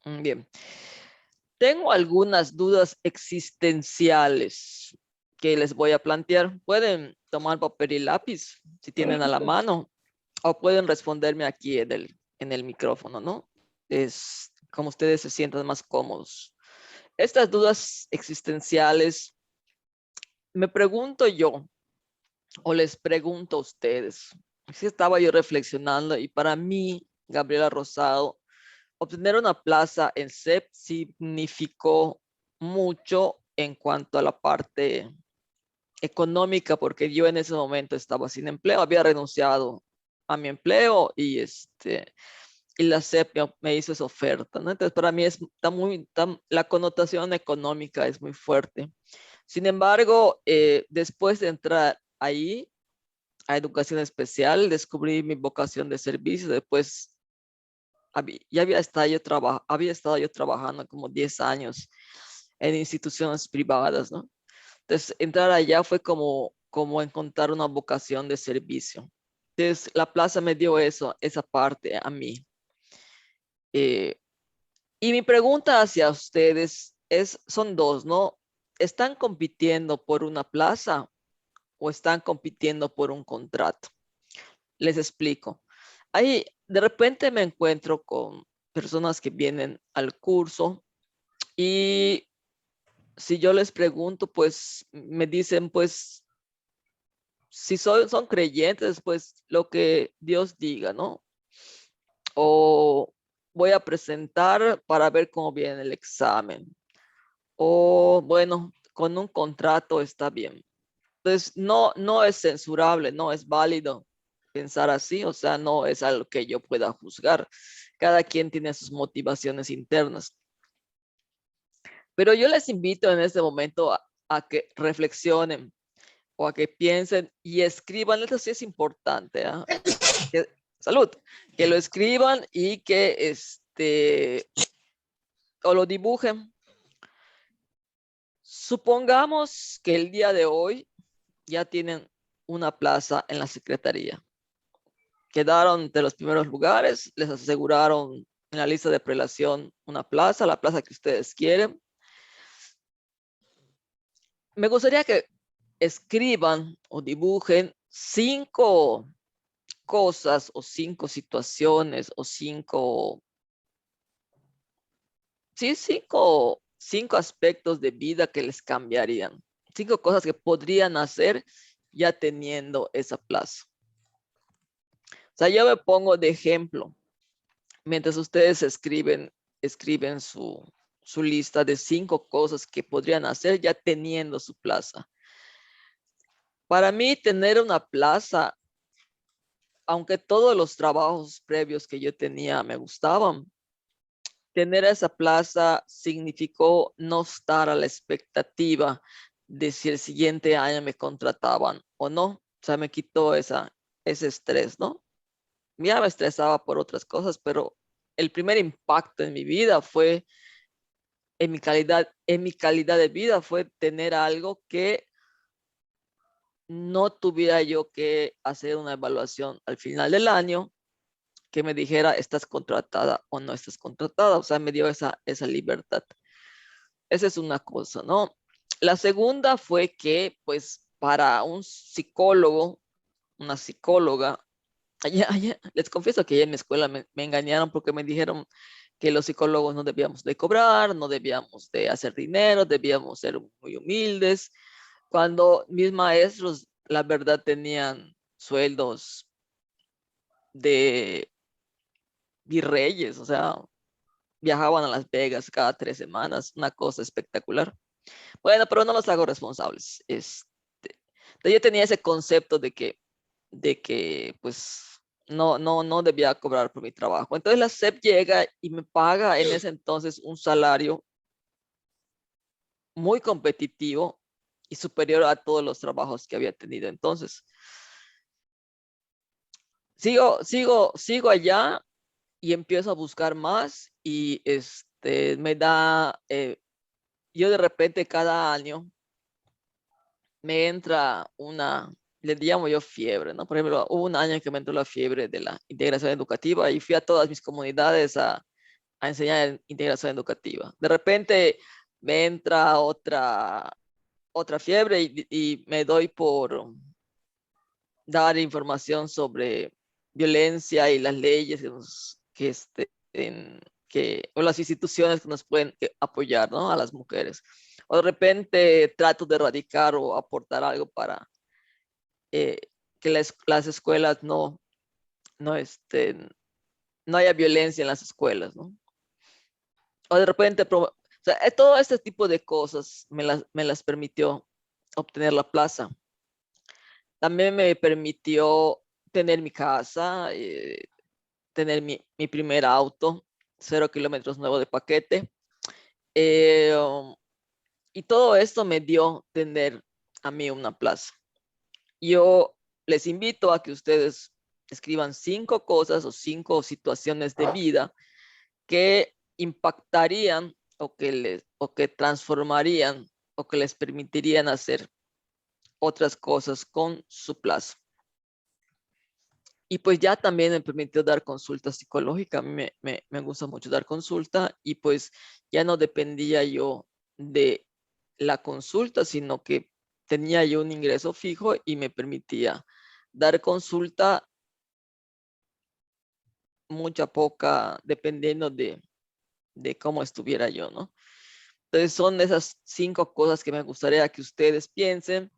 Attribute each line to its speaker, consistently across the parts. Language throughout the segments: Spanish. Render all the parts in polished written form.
Speaker 1: Bien. Tengo algunas dudas existenciales que les voy a plantear. Pueden tomar papel y lápiz si tienen a la mano o pueden responderme aquí en el micrófono, ¿no? Es como ustedes se sientan más cómodos. Estas dudas existenciales, me pregunto yo o les pregunto a ustedes. Así estaba yo reflexionando y para mí, Gabriela Rosado, obtener una plaza en CEP significó mucho en cuanto a la parte económica, porque yo en ese momento estaba sin empleo, había renunciado a mi empleo y la CEP me hizo esa oferta, ¿no? Entonces, para mí la connotación económica es muy fuerte. Sin embargo, después de entrar ahí a educación especial, descubrí mi vocación de servicio. Después ya había estado yo trabajando como 10 años en instituciones privadas, ¿no? Entonces, entrar allá fue como encontrar una vocación de servicio. Entonces, la plaza me dio esa parte a mí. Eh, y mi pregunta hacia ustedes son dos, ¿no? ¿Están compitiendo por una plaza o están compitiendo por un contrato? Les explico. Ahí de repente me encuentro con personas que vienen al curso y si yo les pregunto, pues me dicen, pues si son creyentes, pues lo que Dios diga, ¿no? O voy a presentar para ver cómo viene el examen. O bueno, con un contrato está bien. Entonces, no es censurable, no es válido pensar así, o sea, no es algo que yo pueda juzgar. Cada quien tiene sus motivaciones internas. Pero yo les invito en este momento a que reflexionen o a que piensen y escriban, esto sí es importante, ¿ah? Salud, que lo escriban y que o lo dibujen. Supongamos que el día de hoy ya tienen una plaza en la secretaría. Quedaron de los primeros lugares, les aseguraron en la lista de prelación una plaza, la plaza que ustedes quieren. Me gustaría que escriban o dibujen 5 cosas o 5 situaciones o 5 aspectos de vida que les cambiarían. 5 cosas que podrían hacer ya teniendo esa plaza. O sea, yo me pongo de ejemplo. Mientras ustedes escriben su lista de 5 cosas que podrían hacer ya teniendo su plaza. Para mí, tener una plaza, aunque todos los trabajos previos que yo tenía me gustaban, tener esa plaza significó no estar a la expectativa de si el siguiente año me contrataban o no. O sea, me quitó ese estrés, ¿no? Ya me estresaba por otras cosas, pero el primer impacto en mi vida fue, en mi calidad de vida, fue tener algo que no tuviera yo que hacer una evaluación al final del año que me dijera, estás contratada o no estás contratada. O sea, me dio esa libertad. Esa es una cosa, ¿no? La segunda fue que, pues, para un psicólogo, una psicóloga, les confieso que allá en mi escuela me engañaron porque me dijeron que los psicólogos no debíamos de cobrar, no debíamos de hacer dinero, debíamos ser muy humildes, cuando mis maestros, la verdad, tenían sueldos de virreyes, o sea, viajaban a Las Vegas cada 3 semanas, una cosa espectacular. Bueno, pero no los hago responsables. Yo tenía ese concepto de que pues no debía cobrar por mi trabajo. Entonces la SEP llega y me paga en ese entonces un salario muy competitivo y superior a todos los trabajos que había tenido. Entonces, sigo allá y empiezo a buscar más y yo de repente cada año me entra le llamo yo fiebre, ¿no? Por ejemplo, hubo un año que me entró la fiebre de la integración educativa y fui a todas mis comunidades a a enseñar en integración educativa. De repente me entra otra fiebre y me doy por dar información sobre violencia y las leyes o las instituciones que nos pueden apoyar, ¿no? A las mujeres. O de repente trato de erradicar o aportar algo para eh, que las escuelas no, no haya violencia en las escuelas, ¿no? O de repente, o sea, todo este tipo de cosas me las permitió obtener la plaza. También me permitió tener mi casa, tener mi primer auto, 0 kilómetros nuevo de paquete. Y todo esto me dio tener a mí una plaza. Yo les invito a que ustedes escriban 5 cosas o 5 situaciones de vida que impactarían o que transformarían o que les permitirían hacer otras cosas con su plaza. Y pues ya también me permitió dar consulta psicológica. A mí me gusta mucho dar consulta y pues ya no dependía yo de la consulta, sino que tenía yo un ingreso fijo y me permitía dar consulta mucha, poca, dependiendo de cómo estuviera yo, ¿no? Entonces son esas 5 cosas que me gustaría que ustedes piensen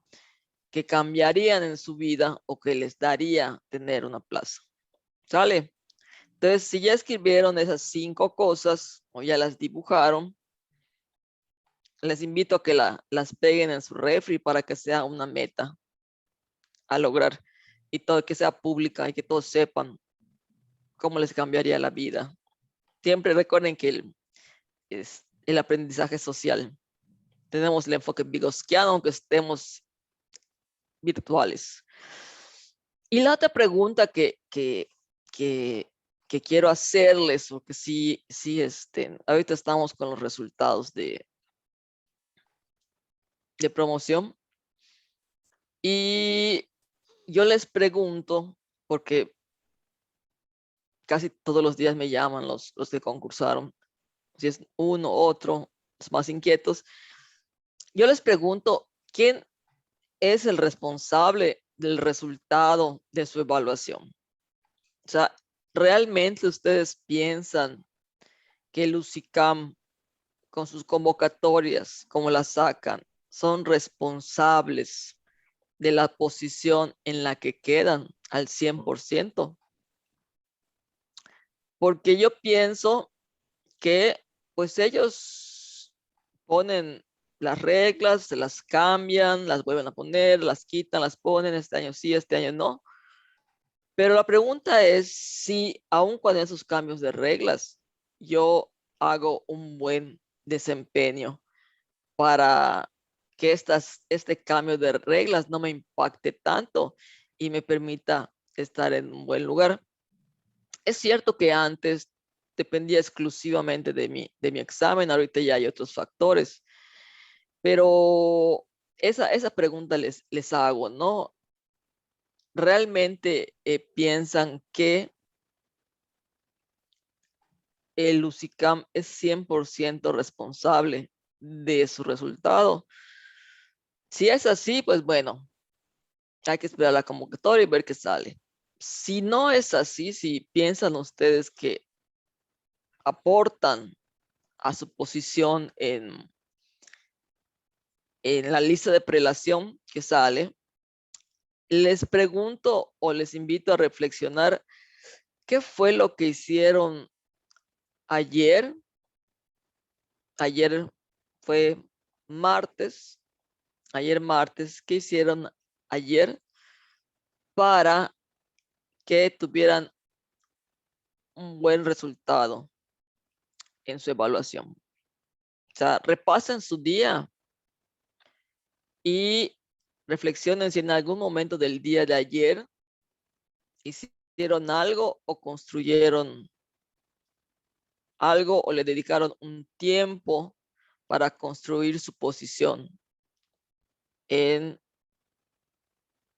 Speaker 1: que cambiarían en su vida o que les daría tener una plaza. ¿Sale? Entonces, si ya escribieron esas 5 cosas o ya las dibujaron, les invito a que las peguen en su refri para que sea una meta a lograr y todo que sea pública y que todos sepan cómo les cambiaría la vida. Siempre recuerden que es el aprendizaje social. Tenemos el enfoque vygotsquiano, aunque estemos virtuales. Y la otra pregunta que quiero hacerles, porque sí, ahorita estamos con los resultados de promoción. Y yo les pregunto, porque casi todos los días me llaman los que concursaron, si es uno, otro, los más inquietos. Yo les pregunto, ¿quién es el responsable del resultado de su evaluación? O sea, ¿realmente ustedes piensan que el UCICAM, con sus convocatorias, como las sacan, son responsables de la posición en la que quedan al 100%? Porque yo pienso que pues ellos ponen las reglas, se las cambian, las vuelven a poner, las quitan, las ponen, este año sí, este año no. Pero la pregunta es si aun con esos cambios de reglas, yo hago un buen desempeño para que este cambio de reglas no me impacte tanto y me permita estar en un buen lugar. Es cierto que antes dependía exclusivamente de mi examen, ahorita ya hay otros factores, pero esa pregunta les hago, ¿no? ¿Realmente piensan que el UCICAM es 100% responsable de su resultado? Si es así, pues bueno, hay que esperar la convocatoria y ver qué sale. Si no es así, si piensan ustedes que aportan a su posición en la lista de prelación que sale, les pregunto o les invito a reflexionar qué fue lo que hicieron ayer. Ayer fue martes. Ayer martes, ¿qué hicieron ayer para que tuvieran un buen resultado en su evaluación? O sea, repasen su día y reflexionen si en algún momento del día de ayer hicieron algo o construyeron algo o le dedicaron un tiempo para construir su posición en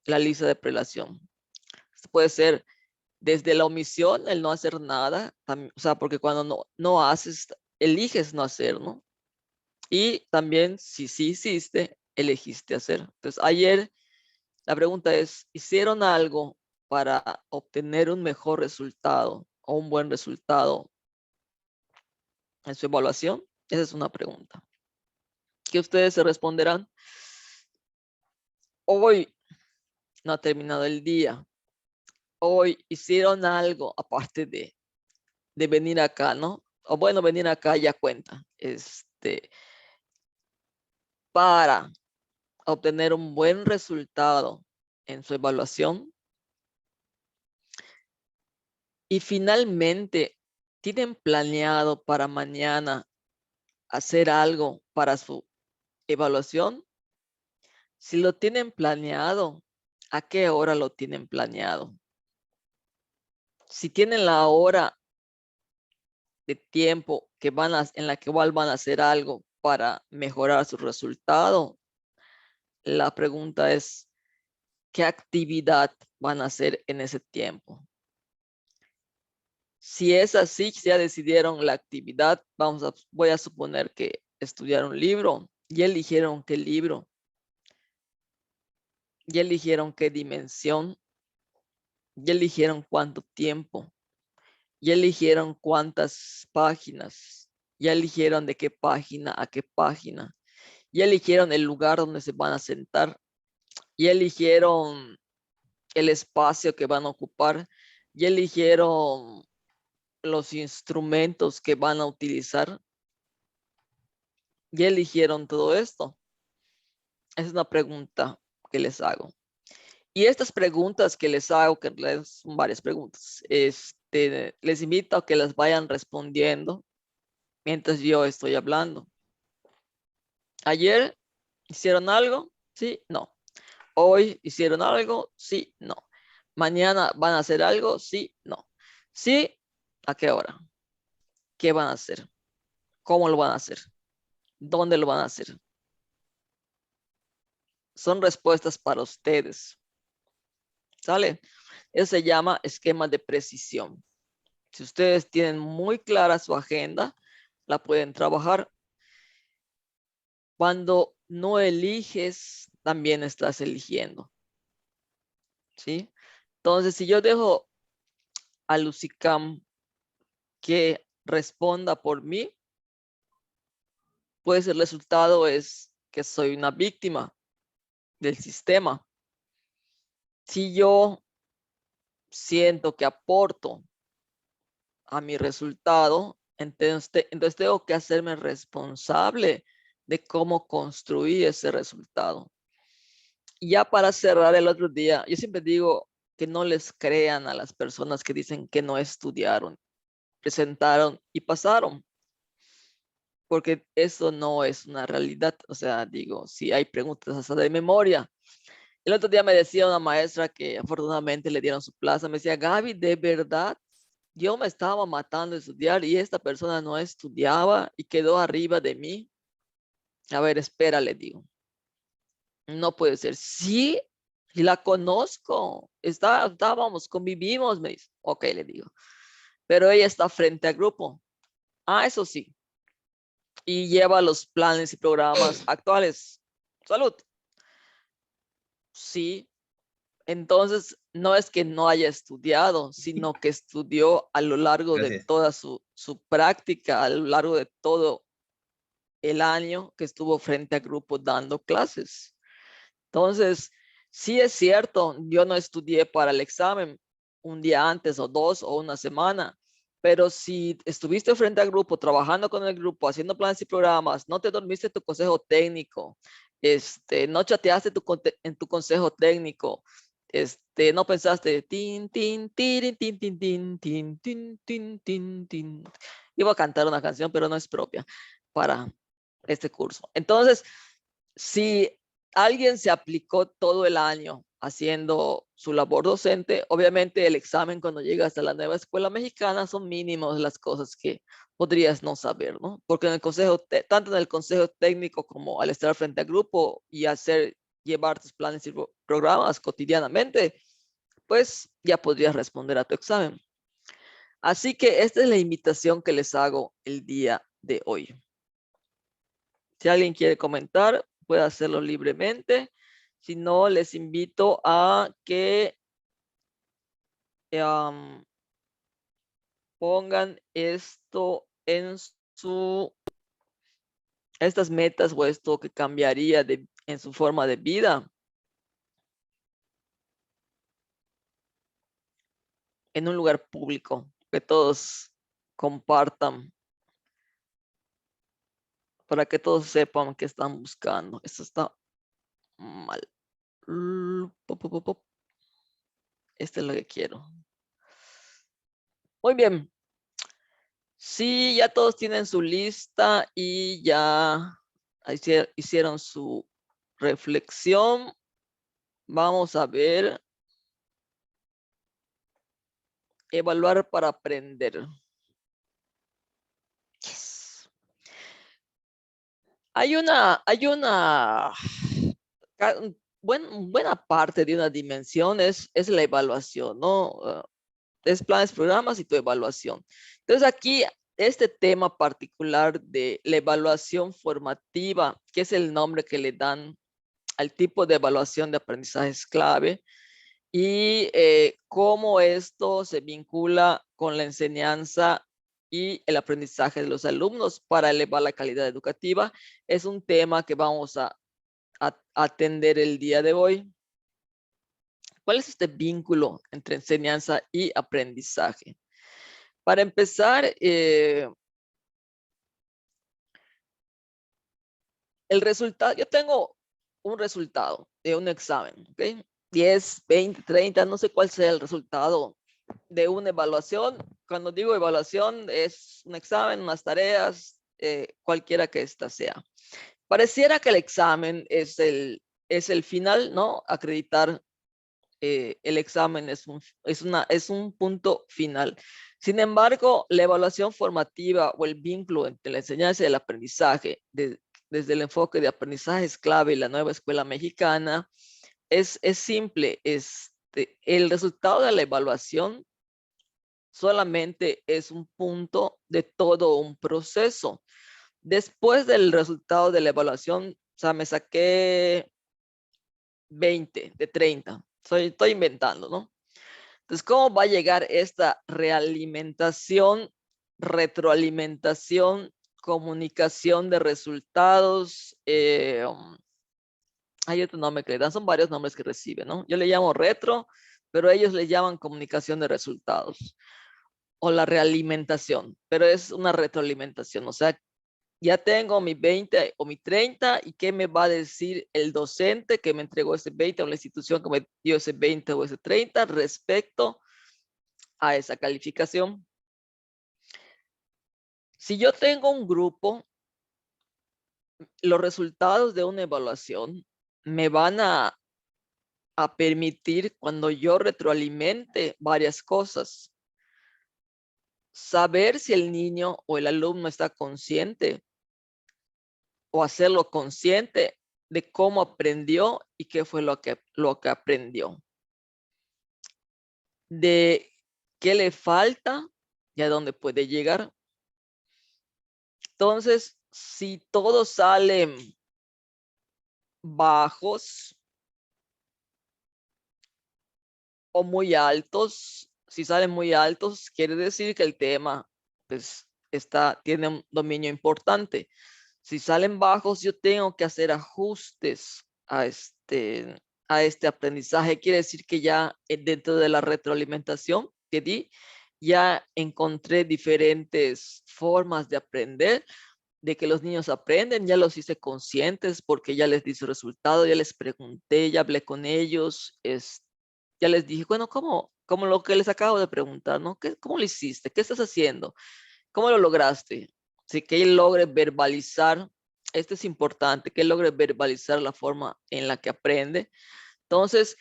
Speaker 1: la lista de prelación. Esto puede ser Desde la omisión, el no hacer nada, o sea, porque cuando no haces, eliges no hacer, ¿no? Y también si sí hiciste, elegiste hacer. Entonces, ayer la pregunta es, ¿hicieron algo para obtener un mejor resultado o un buen resultado en su evaluación? Esa es una pregunta que ustedes se responderán. Hoy no ha terminado el día. Hoy hicieron algo aparte de venir acá, ¿no? O bueno, venir acá ya cuenta. Para obtener un buen resultado en su evaluación. Y finalmente, ¿tienen planeado para mañana hacer algo para su evaluación? Si lo tienen planeado, ¿a qué hora lo tienen planeado? Si tienen la hora de tiempo en la que igual van a hacer algo para mejorar su resultado, la pregunta es, ¿qué actividad van a hacer en ese tiempo? Si es así, si ya decidieron la actividad, voy a suponer que estudiaron un libro, y eligieron qué libro, ya eligieron qué dimensión, ya eligieron cuánto tiempo, ya eligieron cuántas páginas, ya eligieron de qué página a qué página, ya eligieron el lugar donde se van a sentar, ya eligieron el espacio que van a ocupar, ya eligieron los instrumentos que van a utilizar, ya eligieron todo esto. Es una pregunta que les hago. Y estas preguntas que les hago, que son varias preguntas, les invito a que las vayan respondiendo mientras yo estoy hablando. ¿Ayer hicieron algo? Sí, no. ¿Hoy hicieron algo? Sí, no. ¿Mañana van a hacer algo? Sí, no. Sí, ¿a qué hora? ¿Qué van a hacer? ¿Cómo lo van a hacer? ¿Dónde lo van a hacer? Son respuestas para ustedes. ¿Sale? Eso se llama esquema de precisión. Si ustedes tienen muy clara su agenda, la pueden trabajar. Cuando no eliges, también estás eligiendo. ¿Sí? Entonces, si yo dejo a Lucicam que responda por mí, pues el resultado es que soy una víctima del sistema. Si yo siento que aporto a mi resultado, entonces tengo que hacerme responsable de cómo construir ese resultado. Y ya para cerrar el otro día, yo siempre digo que no les crean a las personas que dicen que no estudiaron, presentaron y pasaron, porque eso no es una realidad. O sea, digo, si hay preguntas hasta de memoria. El otro día me decía una maestra que afortunadamente le dieron su plaza, me decía, Gaby, de verdad, yo me estaba matando de estudiar y esta persona no estudiaba y quedó arriba de mí. A ver, espera, le digo. No puede ser. Sí, y la conozco. Estábamos, convivimos, me dice. Ok, le digo. Pero ella está frente al grupo. Ah, eso sí. Y lleva los planes y programas actuales. Salud. Sí. Entonces, no es que no haya estudiado, sino que estudió a lo largo de
Speaker 2: Gracias.
Speaker 1: toda su práctica, a lo largo de todo el año que estuvo frente al grupo dando clases. Entonces, sí es cierto, yo no estudié para el examen un día antes o dos o una semana, pero si estuviste frente al grupo, trabajando con el grupo, haciendo planes y programas, no te dormiste en tu consejo técnico, no chateaste en tu consejo técnico, no pensaste tin, tin, tirin, tin, tin, tin, tin, tin, tin, tin, tin. Iba a cantar una canción, pero no es propia para este curso. Entonces, si alguien se aplicó todo el año haciendo su labor docente, obviamente el examen cuando llega hasta la nueva escuela mexicana son mínimos las cosas que podrías no saber, ¿no? Porque en el consejo, tanto en el consejo técnico como al estar frente al grupo y llevar tus planes y programas cotidianamente, pues ya podrías responder a tu examen. Así que esta es la invitación que les hago el día de hoy. Si alguien quiere comentar, puede hacerlo libremente. Si no, les invito a que pongan esto en estas metas o esto que cambiaría en su forma de vida en un lugar público, que todos compartan para que todos sepan qué están buscando. Esto está mal. Este es lo que quiero. Muy bien. Sí, ya todos tienen su lista y ya hicieron su reflexión. Vamos a ver. Evaluar para aprender. Yes. Hay una buena parte de una dimensión es la evaluación, ¿no? Es planes, programas y tu evaluación. Entonces aquí este tema particular de la evaluación formativa, que es el nombre que le dan al tipo de evaluación de aprendizaje es clave, y cómo esto se vincula con la enseñanza y el aprendizaje de los alumnos para elevar la calidad educativa, es un tema que vamos a atender el día de hoy. ¿Cuál es este vínculo entre enseñanza y aprendizaje? Para empezar, el resultado, yo tengo un resultado de un examen, ¿ok? 10, 20, 30, no sé cuál sea el resultado de una evaluación. Cuando digo evaluación, es un examen, unas tareas, cualquiera que ésta sea. Pareciera que el examen es el final, ¿no? Acreditar el examen es un punto final. Sin embargo, la evaluación formativa o el vínculo entre la enseñanza y el aprendizaje, desde el enfoque de aprendizaje es clave y la nueva escuela mexicana, es simple. El resultado de la evaluación solamente es un punto de todo un proceso. Después del resultado de la evaluación, o sea, me saqué 20 de 30. Estoy inventando, ¿no? Entonces, ¿cómo va a llegar esta realimentación, retroalimentación, comunicación de resultados? Hay otro nombre que le dan, son varios nombres que reciben, ¿no? Yo le llamo retro, pero ellos le llaman comunicación de resultados o la realimentación, pero es una retroalimentación, o sea, ya tengo mi 20 o mi 30 y qué me va a decir el docente que me entregó ese 20 o la institución que me dio ese 20 o ese 30 respecto a esa calificación. Si yo tengo un grupo, los resultados de una evaluación me van a permitir, cuando yo retroalimente varias cosas, saber si el niño o el alumno está consciente o hacerlo consciente de cómo aprendió y qué fue lo que aprendió, de qué le falta y a dónde puede llegar. Entonces, si todos salen bajos o muy altos, si salen muy altos, quiere decir que el tema pues, tiene un dominio importante. Si salen bajos, yo tengo que hacer ajustes a este aprendizaje. Quiere decir que ya dentro de la retroalimentación que di, ya encontré diferentes formas de aprender, de que los niños aprenden, ya los hice conscientes porque ya les di su resultado, ya les pregunté, ya hablé con ellos, ya les dije, bueno, ¿cómo lo que les acabo de preguntar, ¿no? ¿Cómo lo hiciste? ¿Qué estás haciendo? ¿Cómo lo lograste? Así que él logre verbalizar, esto es importante, que él logre verbalizar la forma en la que aprende. Entonces,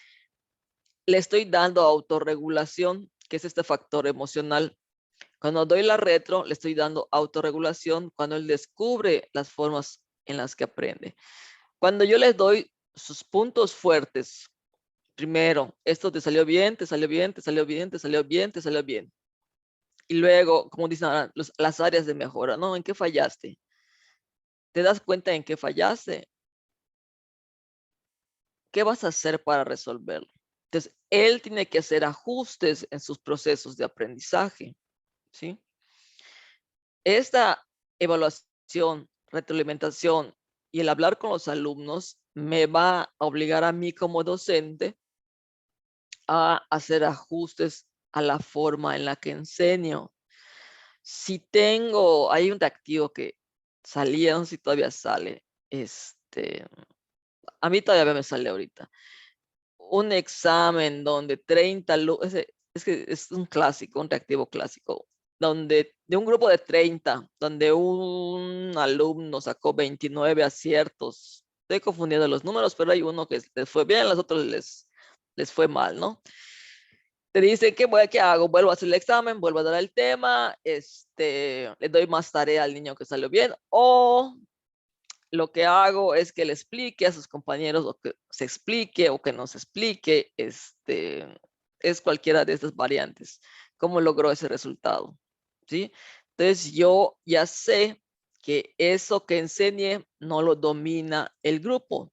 Speaker 1: le estoy dando autorregulación, que es este factor emocional. Cuando doy la retro, le estoy dando autorregulación cuando él descubre las formas en las que aprende. Cuando yo les doy sus puntos fuertes, Primero, esto te salió bien, te salió bien, te salió bien, te salió bien, te salió bien. Y luego, como dicen ahora, las áreas de mejora, ¿no? ¿En qué fallaste? ¿Te das cuenta en qué fallaste? ¿Qué vas a hacer para resolverlo? Entonces, él tiene que hacer ajustes en sus procesos de aprendizaje, ¿sí? Esta evaluación, retroalimentación y el hablar con los alumnos me va a obligar a mí como docente a hacer ajustes a la forma en la que enseño. Si tengo, hay un activo que salía, no sé si todavía sale, a mí todavía me sale ahorita, un examen donde 30 alumnos, es que es un clásico, un reactivo clásico, donde de un grupo de 30, donde un alumno sacó 29 aciertos. Estoy confundiendo los números, pero hay uno que les fue bien, los otros les fue mal, ¿no? Te dice ¿qué hago? Vuelvo a hacer el examen, vuelvo a dar el tema, le doy más tarea al niño que salió bien, o lo que hago es que le explique a sus compañeros, o que se explique o que no se explique, es cualquiera de estas variantes. ¿Cómo logró ese resultado? ¿Sí? Entonces yo ya sé que eso que enseñé no lo domina el grupo.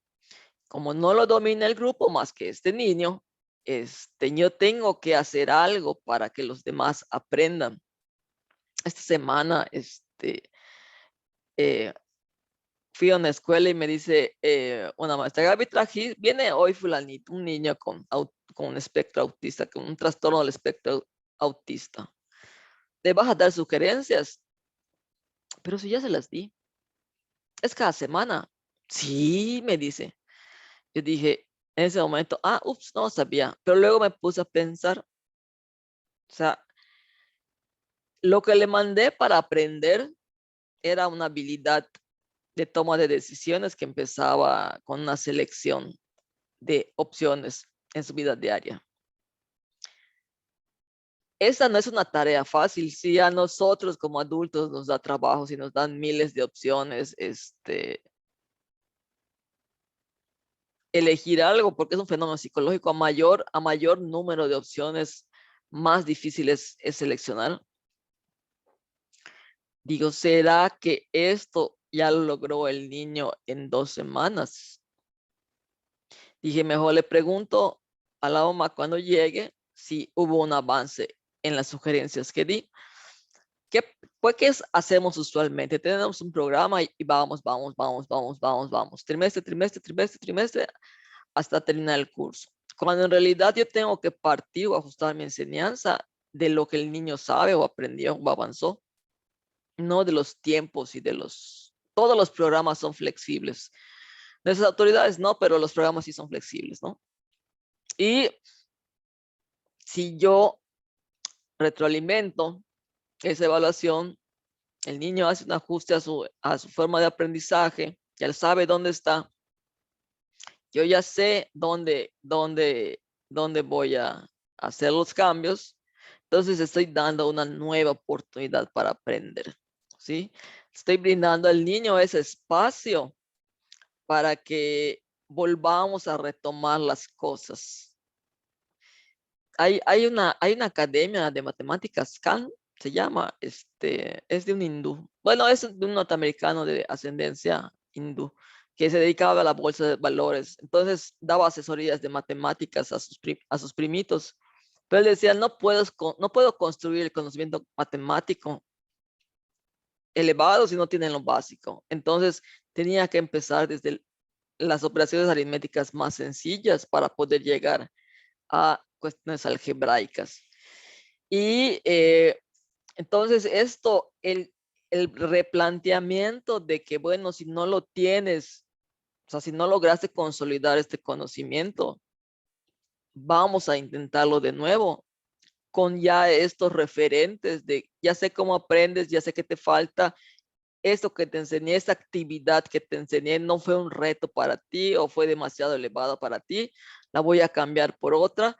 Speaker 1: Como no lo domina el grupo más que este niño, yo tengo que hacer algo para que los demás aprendan. Esta semana, eh, fui a una escuela y me dice una maestra, Gaby, viene hoy fulanito, un niño con un espectro autista, con un trastorno del espectro autista. ¿Te vas a dar sugerencias? Pero si ya se las di. Es cada semana. Sí, me dice. Yo dije en ese momento, ups, no sabía. Pero luego me puse a pensar, o sea, lo que le mandé para aprender era una habilidad de toma de decisiones que empezaba con una selección de opciones en su vida diaria. Esa no es una tarea fácil. Si a nosotros como adultos nos da trabajo, si nos dan miles de opciones, elegir algo, porque es un fenómeno psicológico, a mayor número de opciones, más difícil es seleccionar. Digo, ¿será que esto ya lo logró el niño en 2 semanas? Dije, mejor le pregunto a la mamá cuando llegue si hubo un avance en las sugerencias que di. ¿Qué hacemos usualmente? Tenemos un programa y vamos, trimestre, trimestre, trimestre, trimestre, hasta terminar el curso. Cuando en realidad yo tengo que partir o ajustar mi enseñanza de lo que el niño sabe o aprendió o avanzó, no de los tiempos y todos los programas son flexibles. Nuestras autoridades no, pero los programas sí son flexibles, ¿no? Y si yo retroalimento esa evaluación, el niño hace un ajuste a su forma de aprendizaje, ya sabe dónde está, yo ya sé dónde voy a hacer los cambios, entonces estoy dando una nueva oportunidad para aprender, ¿sí? Estoy brindando al niño ese espacio para que volvamos a retomar las cosas. Hay una academia de matemáticas, Khan se llama, es de un hindú. Bueno, es de un norteamericano de ascendencia hindú que se dedicaba a la bolsa de valores. Entonces daba asesorías de matemáticas a sus primitos. Pero él decía, no puedo construir el conocimiento matemático elevado si no tienen lo básico. Entonces tenía que empezar desde las operaciones aritméticas más sencillas para poder llegar a cuestiones algebraicas. Y entonces el replanteamiento de que, bueno, si no lo tienes, o sea, si no lograste consolidar este conocimiento, vamos a intentarlo de nuevo con ya estos referentes de, ya sé cómo aprendes, ya sé qué te falta, esto que te enseñé, esta actividad que te enseñé no fue un reto para ti o fue demasiado elevado para ti, la voy a cambiar por otra.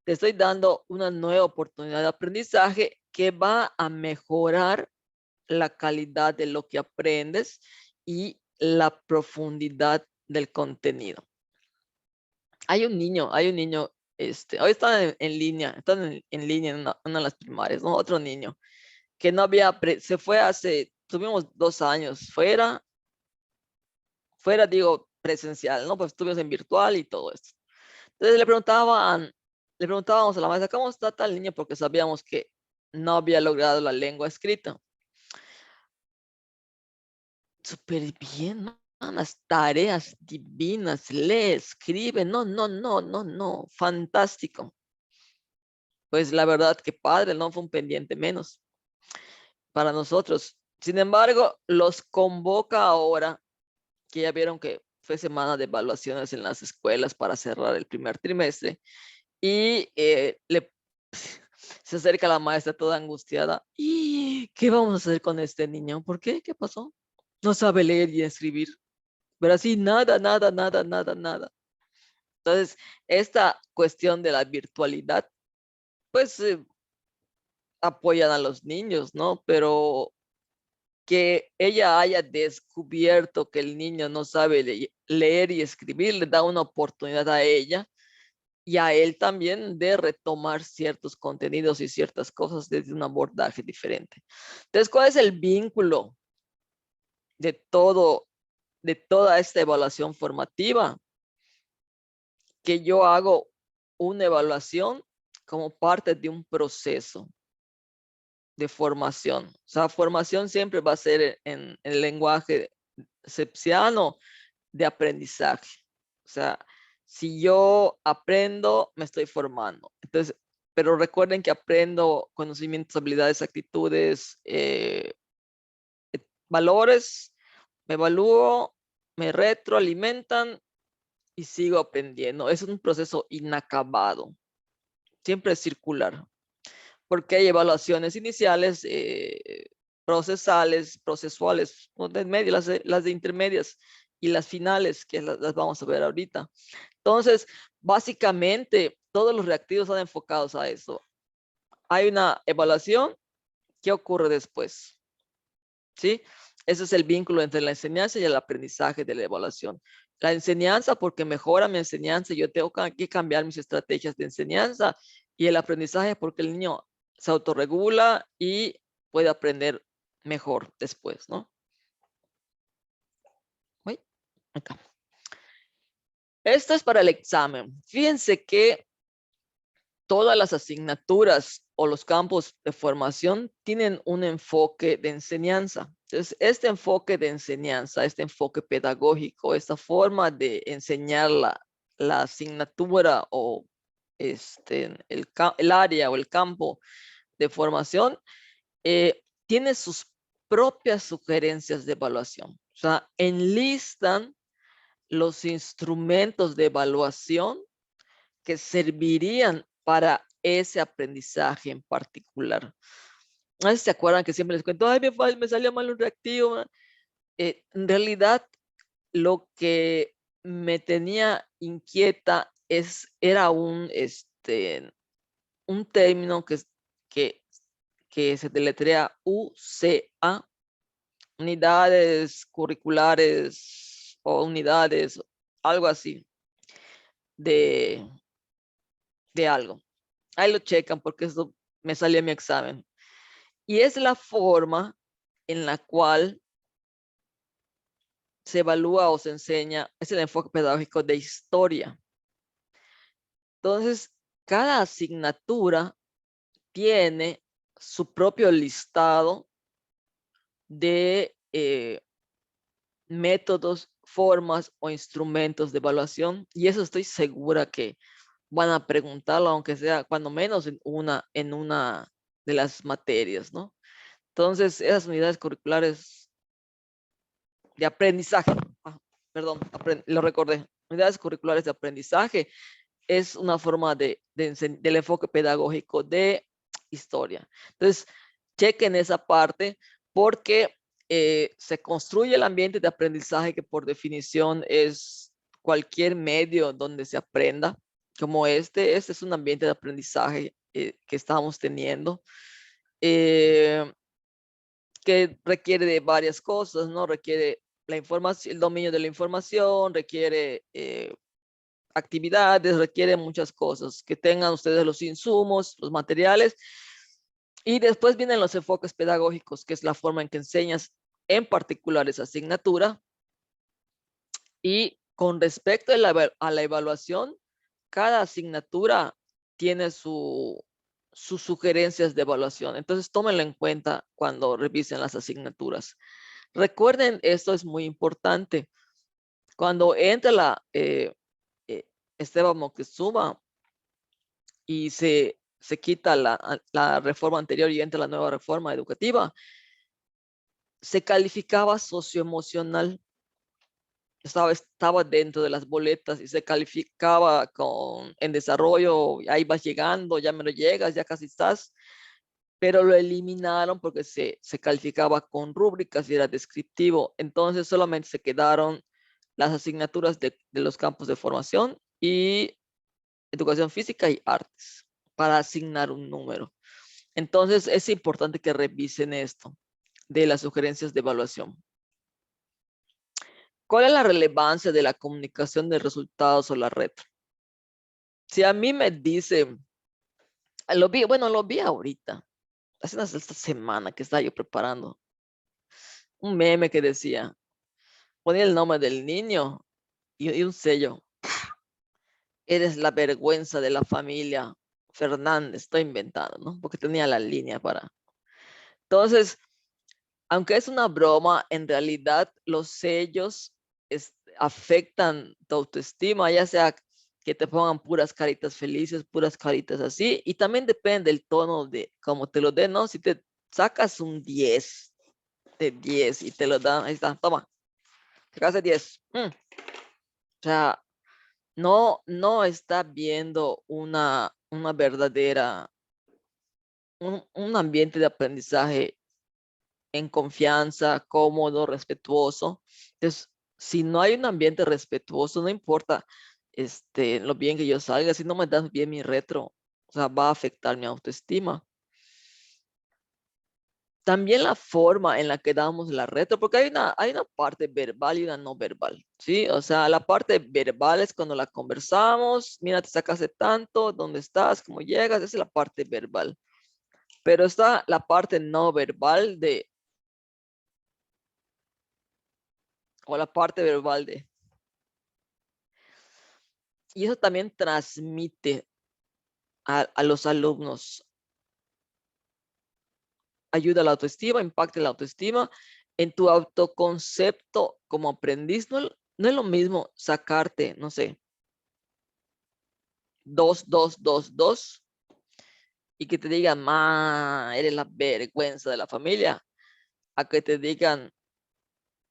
Speaker 1: Te estoy dando una nueva oportunidad de aprendizaje que va a mejorar la calidad de lo que aprendes y la profundidad del contenido. hay un niño, hoy están en línea, están en línea en una de las primarias, ¿no? Otro niño que no había, se fue tuvimos 2 años fuera, digo, presencial, ¿no? Pues estuvimos en virtual y todo esto. Entonces le preguntábamos a la maestra, ¿cómo está tal niño? Porque sabíamos que no había logrado la lengua escrita. Súper bien, ¿no? Las tareas divinas, lee, escribe, no, no, no, no, no, fantástico. Pues la verdad que padre, no fue un pendiente menos para nosotros. Sin embargo, los convoca ahora, que ya vieron que fue semana de evaluaciones en las escuelas para cerrar el primer trimestre, y se acerca la maestra toda angustiada. ¿Y qué vamos a hacer con este niño? ¿Por qué? ¿Qué pasó? No sabe leer y escribir. Pero así, nada, nada, nada, nada, nada. Entonces, esta cuestión de la virtualidad, pues apoyan a los niños, ¿no? Pero que ella haya descubierto que el niño no sabe leer y escribir, le da una oportunidad a ella y a él también de retomar ciertos contenidos y ciertas cosas desde un abordaje diferente. Entonces, ¿cuál es el vínculo de toda esta evaluación formativa? Que yo hago una evaluación como parte de un proceso de formación. O sea, formación siempre va a ser en el lenguaje sepsiano de aprendizaje. O sea, si yo aprendo, me estoy formando. Entonces, pero recuerden que aprendo conocimientos, habilidades, actitudes, valores, me evalúo, me retroalimentan y sigo aprendiendo. Es un proceso inacabado, siempre es circular, porque hay evaluaciones iniciales, procesales, procesuales, de medio, las de intermedias y las finales, que las vamos a ver ahorita. Entonces, básicamente, todos los reactivos están enfocados a eso. Hay una evaluación, ¿qué ocurre después? ¿Sí? Ese es el vínculo entre la enseñanza y el aprendizaje de la evaluación. La enseñanza, porque mejora mi enseñanza, yo tengo que cambiar mis estrategias de enseñanza, y el aprendizaje, porque el niño se autorregula y puede aprender mejor después, ¿no? Uy, acá. Esto es para el examen. Fíjense que todas las asignaturas o los campos de formación tienen un enfoque de enseñanza. Entonces, este enfoque de enseñanza, este enfoque pedagógico, esta forma de enseñar la asignatura o el área o el campo de formación, tiene sus propias sugerencias de evaluación. O sea, enlistan los instrumentos de evaluación que servirían para ese aprendizaje en particular. No sé si se acuerdan que siempre les cuento, ay, me salió mal un reactivo. En realidad, lo que me tenía inquieta era un término que, que se deletrea UCA, unidades curriculares o unidades, algo así, de, de algo. Ahí lo checan porque eso me salió en mi examen. Y es la forma en la cual se evalúa o se enseña, es el enfoque pedagógico de historia. Entonces, cada asignatura tiene su propio listado de métodos, formas o instrumentos de evaluación, y eso estoy segura que van a preguntarlo, aunque sea cuando menos en una de las materias, ¿no? Entonces, esas unidades curriculares de aprendizaje, perdón, lo recordé, unidades curriculares de aprendizaje es una forma del enfoque pedagógico de historia. Entonces, chequen esa parte porque se construye el ambiente de aprendizaje que por definición es cualquier medio donde se aprenda, como este es un ambiente de aprendizaje que estamos teniendo. Que requiere de varias cosas, ¿no? Requiere la información, el dominio de la información, requiere actividades, requiere muchas cosas, que tengan ustedes los insumos, los materiales, y después vienen los enfoques pedagógicos, que es la forma en que enseñas en particular esa asignatura. Y con respecto a la evaluación, cada asignatura tiene sus sugerencias de evaluación. Entonces, tómenlo en cuenta cuando revisen las asignaturas. Recuerden, esto es muy importante. Cuando entra Esteban Moctezuma y se quita la reforma anterior y entra la nueva reforma educativa, se calificaba socioemocional. Estaba dentro de las boletas y se calificaba en desarrollo, ahí vas llegando, ya me lo llegas, ya casi estás, pero lo eliminaron porque se calificaba con rúbricas y era descriptivo. Entonces solamente se quedaron las asignaturas de los campos de formación y educación física y artes para asignar un número. Entonces es importante que revisen esto de las sugerencias de evaluación. ¿Cuál es la relevancia de la comunicación de resultados o la retro? Si a mí me dicen, lo vi ahorita, esta semana que estaba yo preparando, un meme que decía, ponía el nombre del niño y un sello. Eres la vergüenza de la familia Fernández, estoy inventando, ¿no? Porque tenía la línea para. Entonces, aunque es una broma, en realidad los sellos afectan tu autoestima, ya sea que te pongan puras caritas felices, puras caritas así, y también depende del tono de cómo te lo den, ¿no? Si te sacas un 10 de 10 y te lo dan, ahí está, toma, sacaste 10. O sea, no está viendo una verdadera, un ambiente de aprendizaje en confianza, cómodo, respetuoso. Entonces, si no hay un ambiente respetuoso, no importa lo bien que yo salga, si no me das bien mi retro, o sea, va a afectar mi autoestima. También la forma en la que damos la retro, porque hay una parte verbal y una no verbal, ¿sí? O sea, la parte verbal es cuando la conversamos, mira, te sacaste tanto, ¿dónde estás? ¿Cómo llegas? Esa es la parte verbal. Pero está la parte no verbal o la parte verbal y eso también transmite a los alumnos, ayuda a la autoestima, impacta la autoestima, en tu autoconcepto como aprendiz. No es lo mismo sacarte, no sé, 2, 2, 2, 2 y que te digan, eres la vergüenza de la familia, a que te digan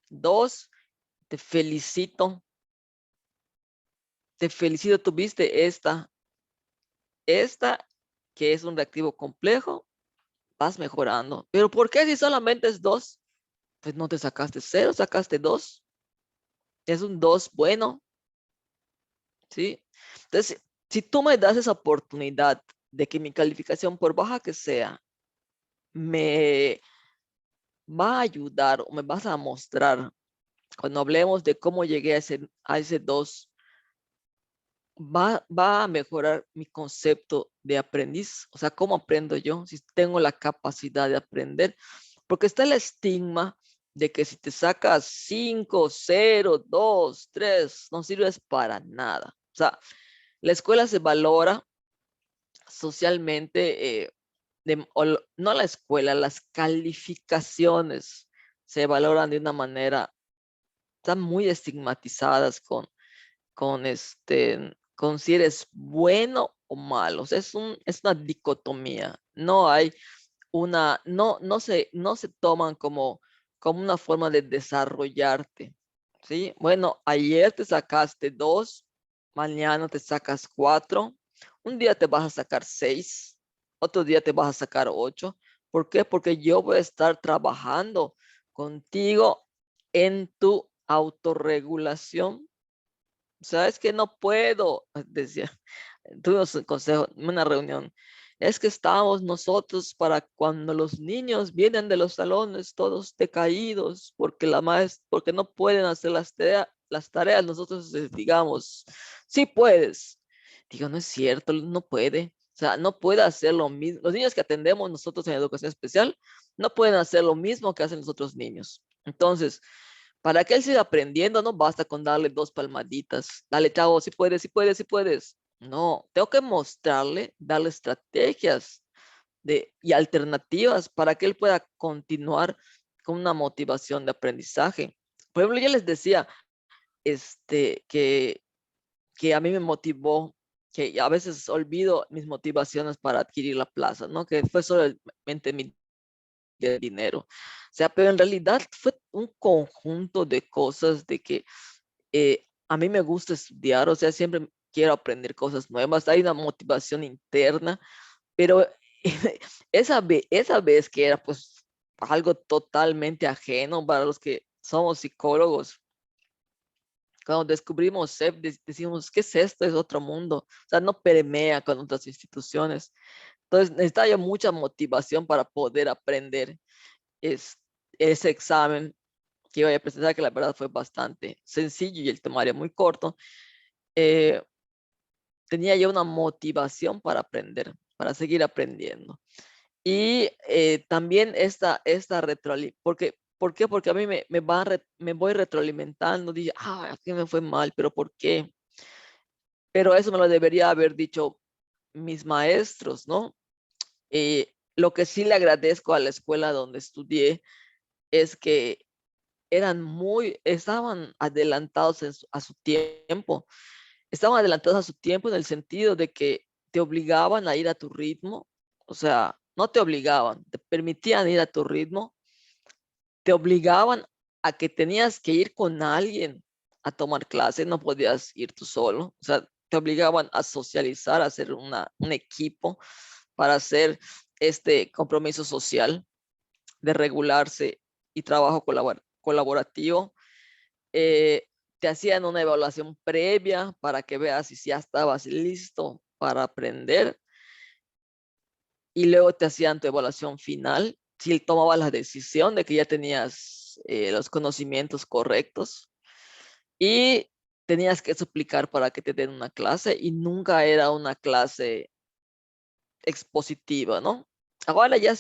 Speaker 1: 2, te felicito, tuviste esta que es un reactivo complejo, vas mejorando. Pero ¿por qué si solamente es 2? Pues no te sacaste 0, sacaste 2. Es un 2 bueno, ¿sí? Entonces, si tú me das esa oportunidad de que mi calificación, por baja que sea, me va a ayudar o me vas a mostrar, cuando hablemos de cómo llegué a ese 2, va a mejorar mi concepto de aprendiz. O sea, ¿cómo aprendo yo? Si tengo la capacidad de aprender. Porque está el estigma de que si te sacas 5, 0, 2, 3, no sirves para nada. O sea, la escuela se valora socialmente, no la escuela, las calificaciones se valoran de una manera, están muy estigmatizadas con si eres bueno o malo. O sea, es una dicotomía. No hay no se toman como una forma de desarrollarte, ¿sí? Bueno, ayer te sacaste 2, mañana te sacas 4, un día te vas a sacar 6, otro día te vas a sacar 8. ¿Por qué? Porque yo voy a estar trabajando contigo en tu autorregulación. ¿Sabes que no puedo? Decía, tuvimos un consejo, una reunión. Es que estamos nosotros para cuando los niños vienen de los salones todos decaídos porque porque no pueden hacer las tareas, nosotros les digamos, sí puedes. Digo, no es cierto, no puede. O sea, no puede hacer lo mismo. Los niños que atendemos nosotros en educación especial no pueden hacer lo mismo que hacen los otros niños. Entonces, para que él siga aprendiendo, no basta con darle 2 palmaditas. Dale, chavo, si puedes, si puedes, si puedes. No, tengo que mostrarle, darle estrategias y alternativas para que él pueda continuar con una motivación de aprendizaje. Por ejemplo, yo les decía que a mí me motivó, que a veces olvido mis motivaciones para adquirir la plaza, ¿no? Que fue solamente mi dinero. O sea, pero en realidad fue un conjunto de cosas de que a mí me gusta estudiar, o sea, siempre quiero aprender cosas nuevas, hay una motivación interna, pero esa vez que era pues algo totalmente ajeno para los que somos psicólogos, cuando descubrimos CEP, decimos, ¿qué es esto? Es otro mundo. O sea, no permea con otras instituciones. Entonces, necesitaba yo mucha motivación para poder aprender es, ese examen que iba a presentar, que la verdad fue bastante sencillo y el temario muy corto. Eh, tenía yo una motivación para aprender, para seguir aprendiendo. Y también esta retroalimentación, ¿por qué? Porque a mí me voy retroalimentando, dije, aquí me fue mal, pero ¿por qué? Pero eso me lo debería haber dicho mis maestros, ¿no? Lo que sí le agradezco a la escuela donde estudié es que estaban adelantados a su tiempo. Estaban adelantados a su tiempo en el sentido de que te obligaban a ir a tu ritmo, o sea, no te obligaban, te permitían ir a tu ritmo, te obligaban a que tenías que ir con alguien a tomar clases, no podías ir tú solo, o sea, te obligaban a socializar, a hacer un equipo para hacer este compromiso social de regularse y trabajo colaborativo. Te hacían una evaluación previa para que veas si ya estabas listo para aprender y luego te hacían tu evaluación final, si tomabas la decisión de que ya tenías los conocimientos correctos y tenías que suplicar para que te den una clase y nunca era una clase expositiva, ¿no? Ahora ya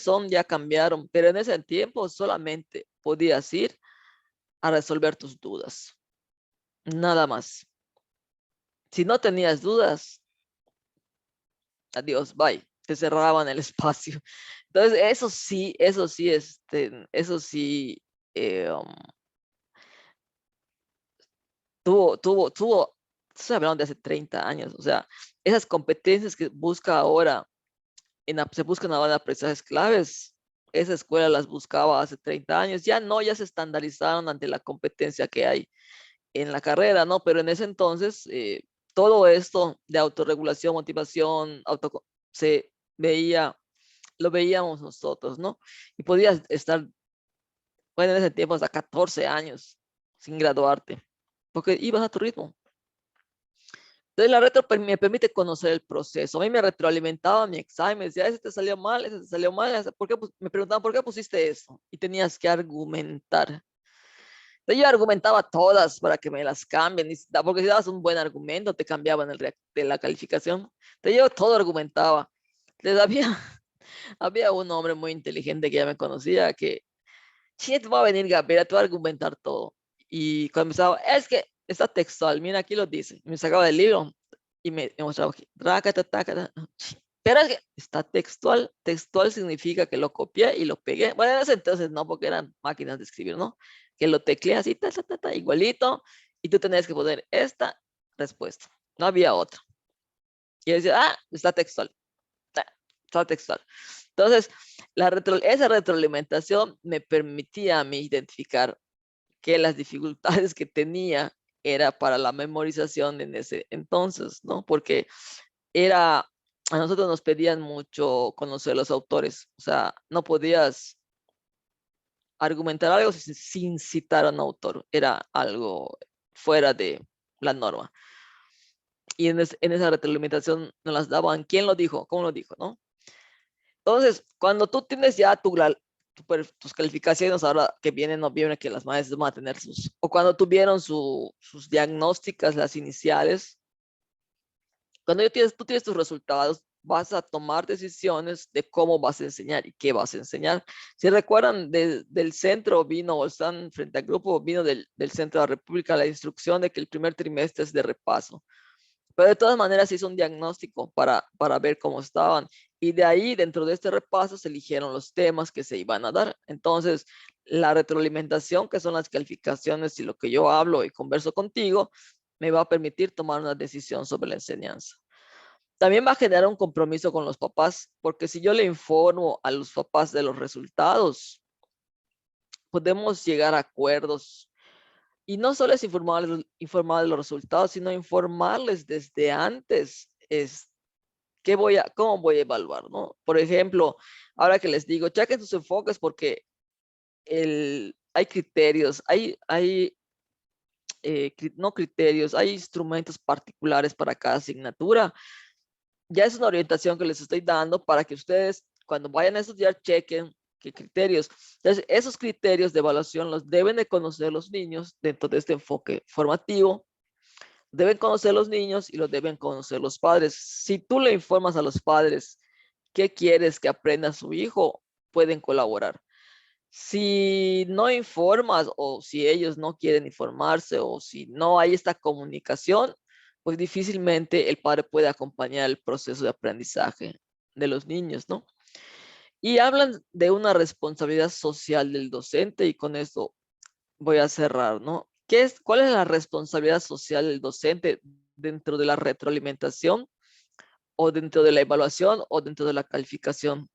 Speaker 1: cambiaron, pero en ese tiempo solamente podías ir a resolver tus dudas, nada más. Si no tenías dudas, adiós, bye, te cerraban el espacio. Entonces, eso sí, um, estoy hablando de hace 30 años, o sea, esas competencias que busca ahora, se buscan ahora en aprendizajes claves, esa escuela las buscaba hace 30 años, ya no, ya se estandarizaron ante la competencia que hay en la carrera, ¿no? Pero en ese entonces, todo esto de autorregulación, motivación, se veía, lo veíamos nosotros, ¿no? Y podías estar, bueno, en ese tiempo hasta 14 años sin graduarte, porque ibas a tu ritmo. Entonces la retro me permite conocer el proceso. A mí me retroalimentaba mi examen, me decía, ese te salió mal, ese te salió mal, me preguntaban, ¿por qué pusiste eso? Y tenías que argumentar. Entonces yo argumentaba todas para que me las cambien, porque si dabas un buen argumento te cambiaban de la calificación. Entonces yo todo argumentaba. Entonces había un hombre muy inteligente que ya me conocía que, sí, te va a venir Gabriela, te va a argumentar todo. Y cuando empezaba, es que está textual, mira, aquí lo dice. Me sacaba del libro y me mostraba aquí, rácata, tácata. Pero es que está textual. Textual significa que lo copié y lo pegué. Bueno, en ese entonces no, porque eran máquinas de escribir, ¿no? Que lo tecleas así, igualito, y tú tenías que poner esta respuesta. No había otra. Y yo decía, está textual. Está textual. Entonces, esa retroalimentación me permitía a mí identificar que las dificultades que tenía era para la memorización en ese entonces, ¿no? Porque a nosotros nos pedían mucho conocer los autores, o sea, no podías argumentar algo sin citar a un autor, era algo fuera de la norma. Y en esa retroalimentación nos las daban, ¿quién lo dijo? ¿Cómo lo dijo? ¿No? Entonces, cuando tú tienes ya tus calificaciones, ahora que viene noviembre, que las maestras van a tener o cuando tuvieron sus diagnósticas, las iniciales, Cuando tú tienes tus resultados, vas a tomar decisiones de cómo vas a enseñar y qué vas a enseñar. Si recuerdan, del centro vino, o están frente al grupo, vino del centro de la República la instrucción de que el primer trimestre es de repaso. Pero de todas maneras se hizo un diagnóstico para ver cómo estaban. Y de ahí, dentro de este repaso, se eligieron los temas que se iban a dar. Entonces, la retroalimentación, que son las calificaciones y lo que yo hablo y converso contigo, me va a permitir tomar una decisión sobre la enseñanza. También va a generar un compromiso con los papás, porque si yo le informo a los papás de los resultados, podemos llegar a acuerdos. Y no solo es informar de los resultados, sino informarles desde antes cómo voy a evaluar, ¿no? Por ejemplo, ahora que les digo, chequen sus enfoques porque hay criterios, no criterios, hay instrumentos particulares para cada asignatura. Ya es una orientación que les estoy dando para que ustedes, cuando vayan a estudiar, chequen qué criterios. Entonces, esos criterios de evaluación los deben de conocer los niños dentro de este enfoque formativo. Deben conocer los niños y los deben conocer los padres. Si tú le informas a los padres qué quieres que aprenda su hijo, pueden colaborar. Si no informas o si ellos no quieren informarse o si no hay esta comunicación, pues difícilmente el padre puede acompañar el proceso de aprendizaje de los niños, ¿no? Y hablan de una responsabilidad social del docente y con esto voy a cerrar, ¿no? ¿Cuál es la responsabilidad social del docente dentro de la retroalimentación o dentro de la evaluación o dentro de la calificación?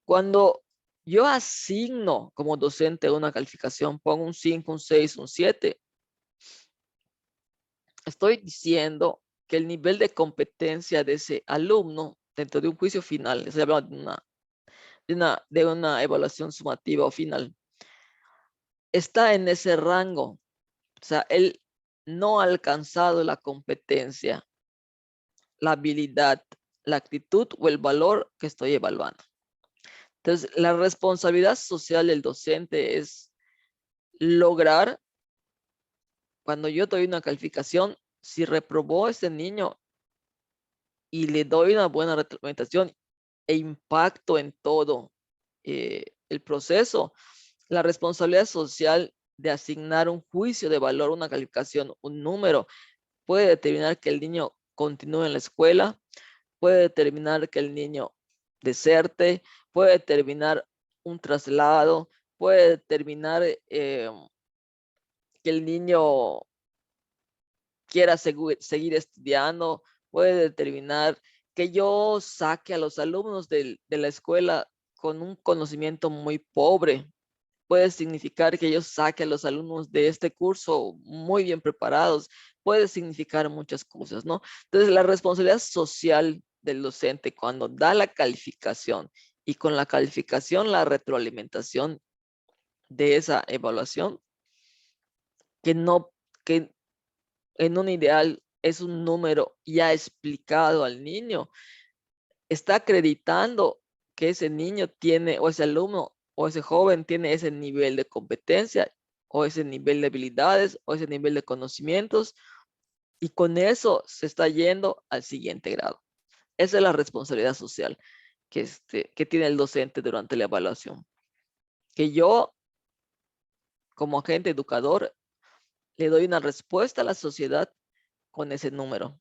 Speaker 1: Cuando yo asigno como docente una calificación, pongo un 5, un 6, un 7, estoy diciendo que el nivel de competencia de ese alumno dentro de un juicio final, estoy hablando de una evaluación sumativa o final, está en ese rango. O sea, él no ha alcanzado la competencia, la habilidad, la actitud o el valor que estoy evaluando. Entonces, la responsabilidad social del docente es lograr, cuando yo doy una calificación, si reprobó ese niño y le doy una buena retroalimentación e impacto en todo el proceso, la responsabilidad social de asignar un juicio de valor, una calificación, un número, puede determinar que el niño continúe en la escuela, puede determinar que el niño deserte, puede determinar un traslado, puede determinar que el niño quiera seguir estudiando, puede determinar que yo saque a los alumnos de la escuela con un conocimiento muy pobre. Puede significar que yo saque a los alumnos de este curso muy bien preparados. Puede significar muchas cosas, ¿no? Entonces, la responsabilidad social del docente cuando da la calificación y con la calificación la retroalimentación de esa evaluación, que no, que en un ideal es un número ya explicado al niño, está acreditando que ese niño tiene, o ese alumno, o ese joven tiene ese nivel de competencia, o ese nivel de habilidades, o ese nivel de conocimientos, y con eso se está yendo al siguiente grado. Esa es la responsabilidad social que tiene el docente durante la evaluación. Que yo, como agente educador, le doy una respuesta a la sociedad con ese número.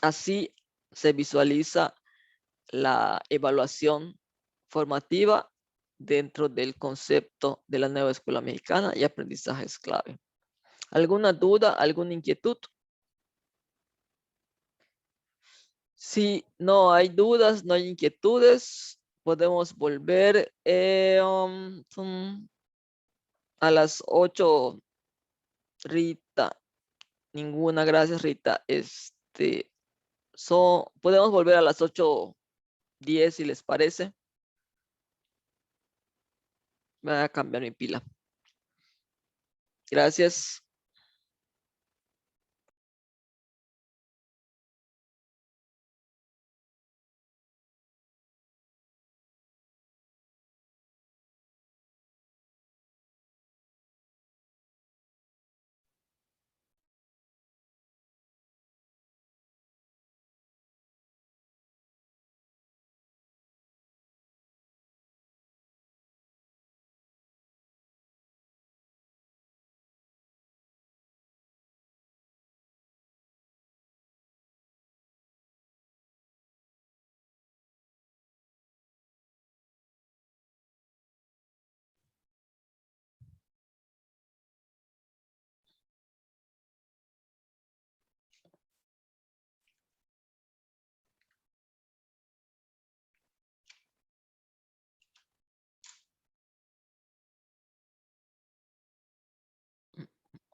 Speaker 1: Así se visualiza la evaluación formativa dentro del concepto de la nueva escuela mexicana y aprendizaje es clave. ¿Alguna duda, alguna inquietud? Si no hay dudas, no hay inquietudes, podemos volver a las 8, Rita. Ninguna, gracias, Rita. Podemos volver a las 8:10 si les parece. Voy a cambiar mi pila. Gracias.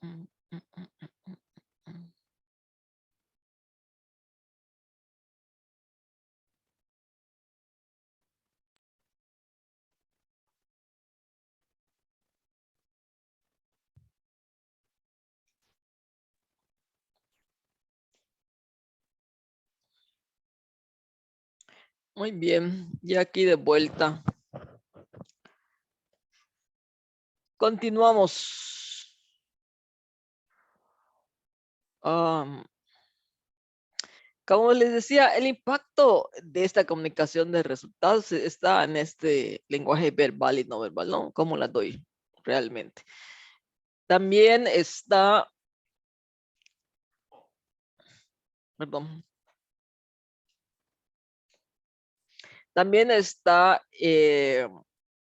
Speaker 1: Mm, mm, mm, mm, mm. Muy bien, ya aquí de vuelta. Continuamos. Am, Como les decía, el impacto de esta comunicación de resultados está en este lenguaje verbal y no verbal, ¿no? ¿Cómo la doy realmente? También está, perdón, también está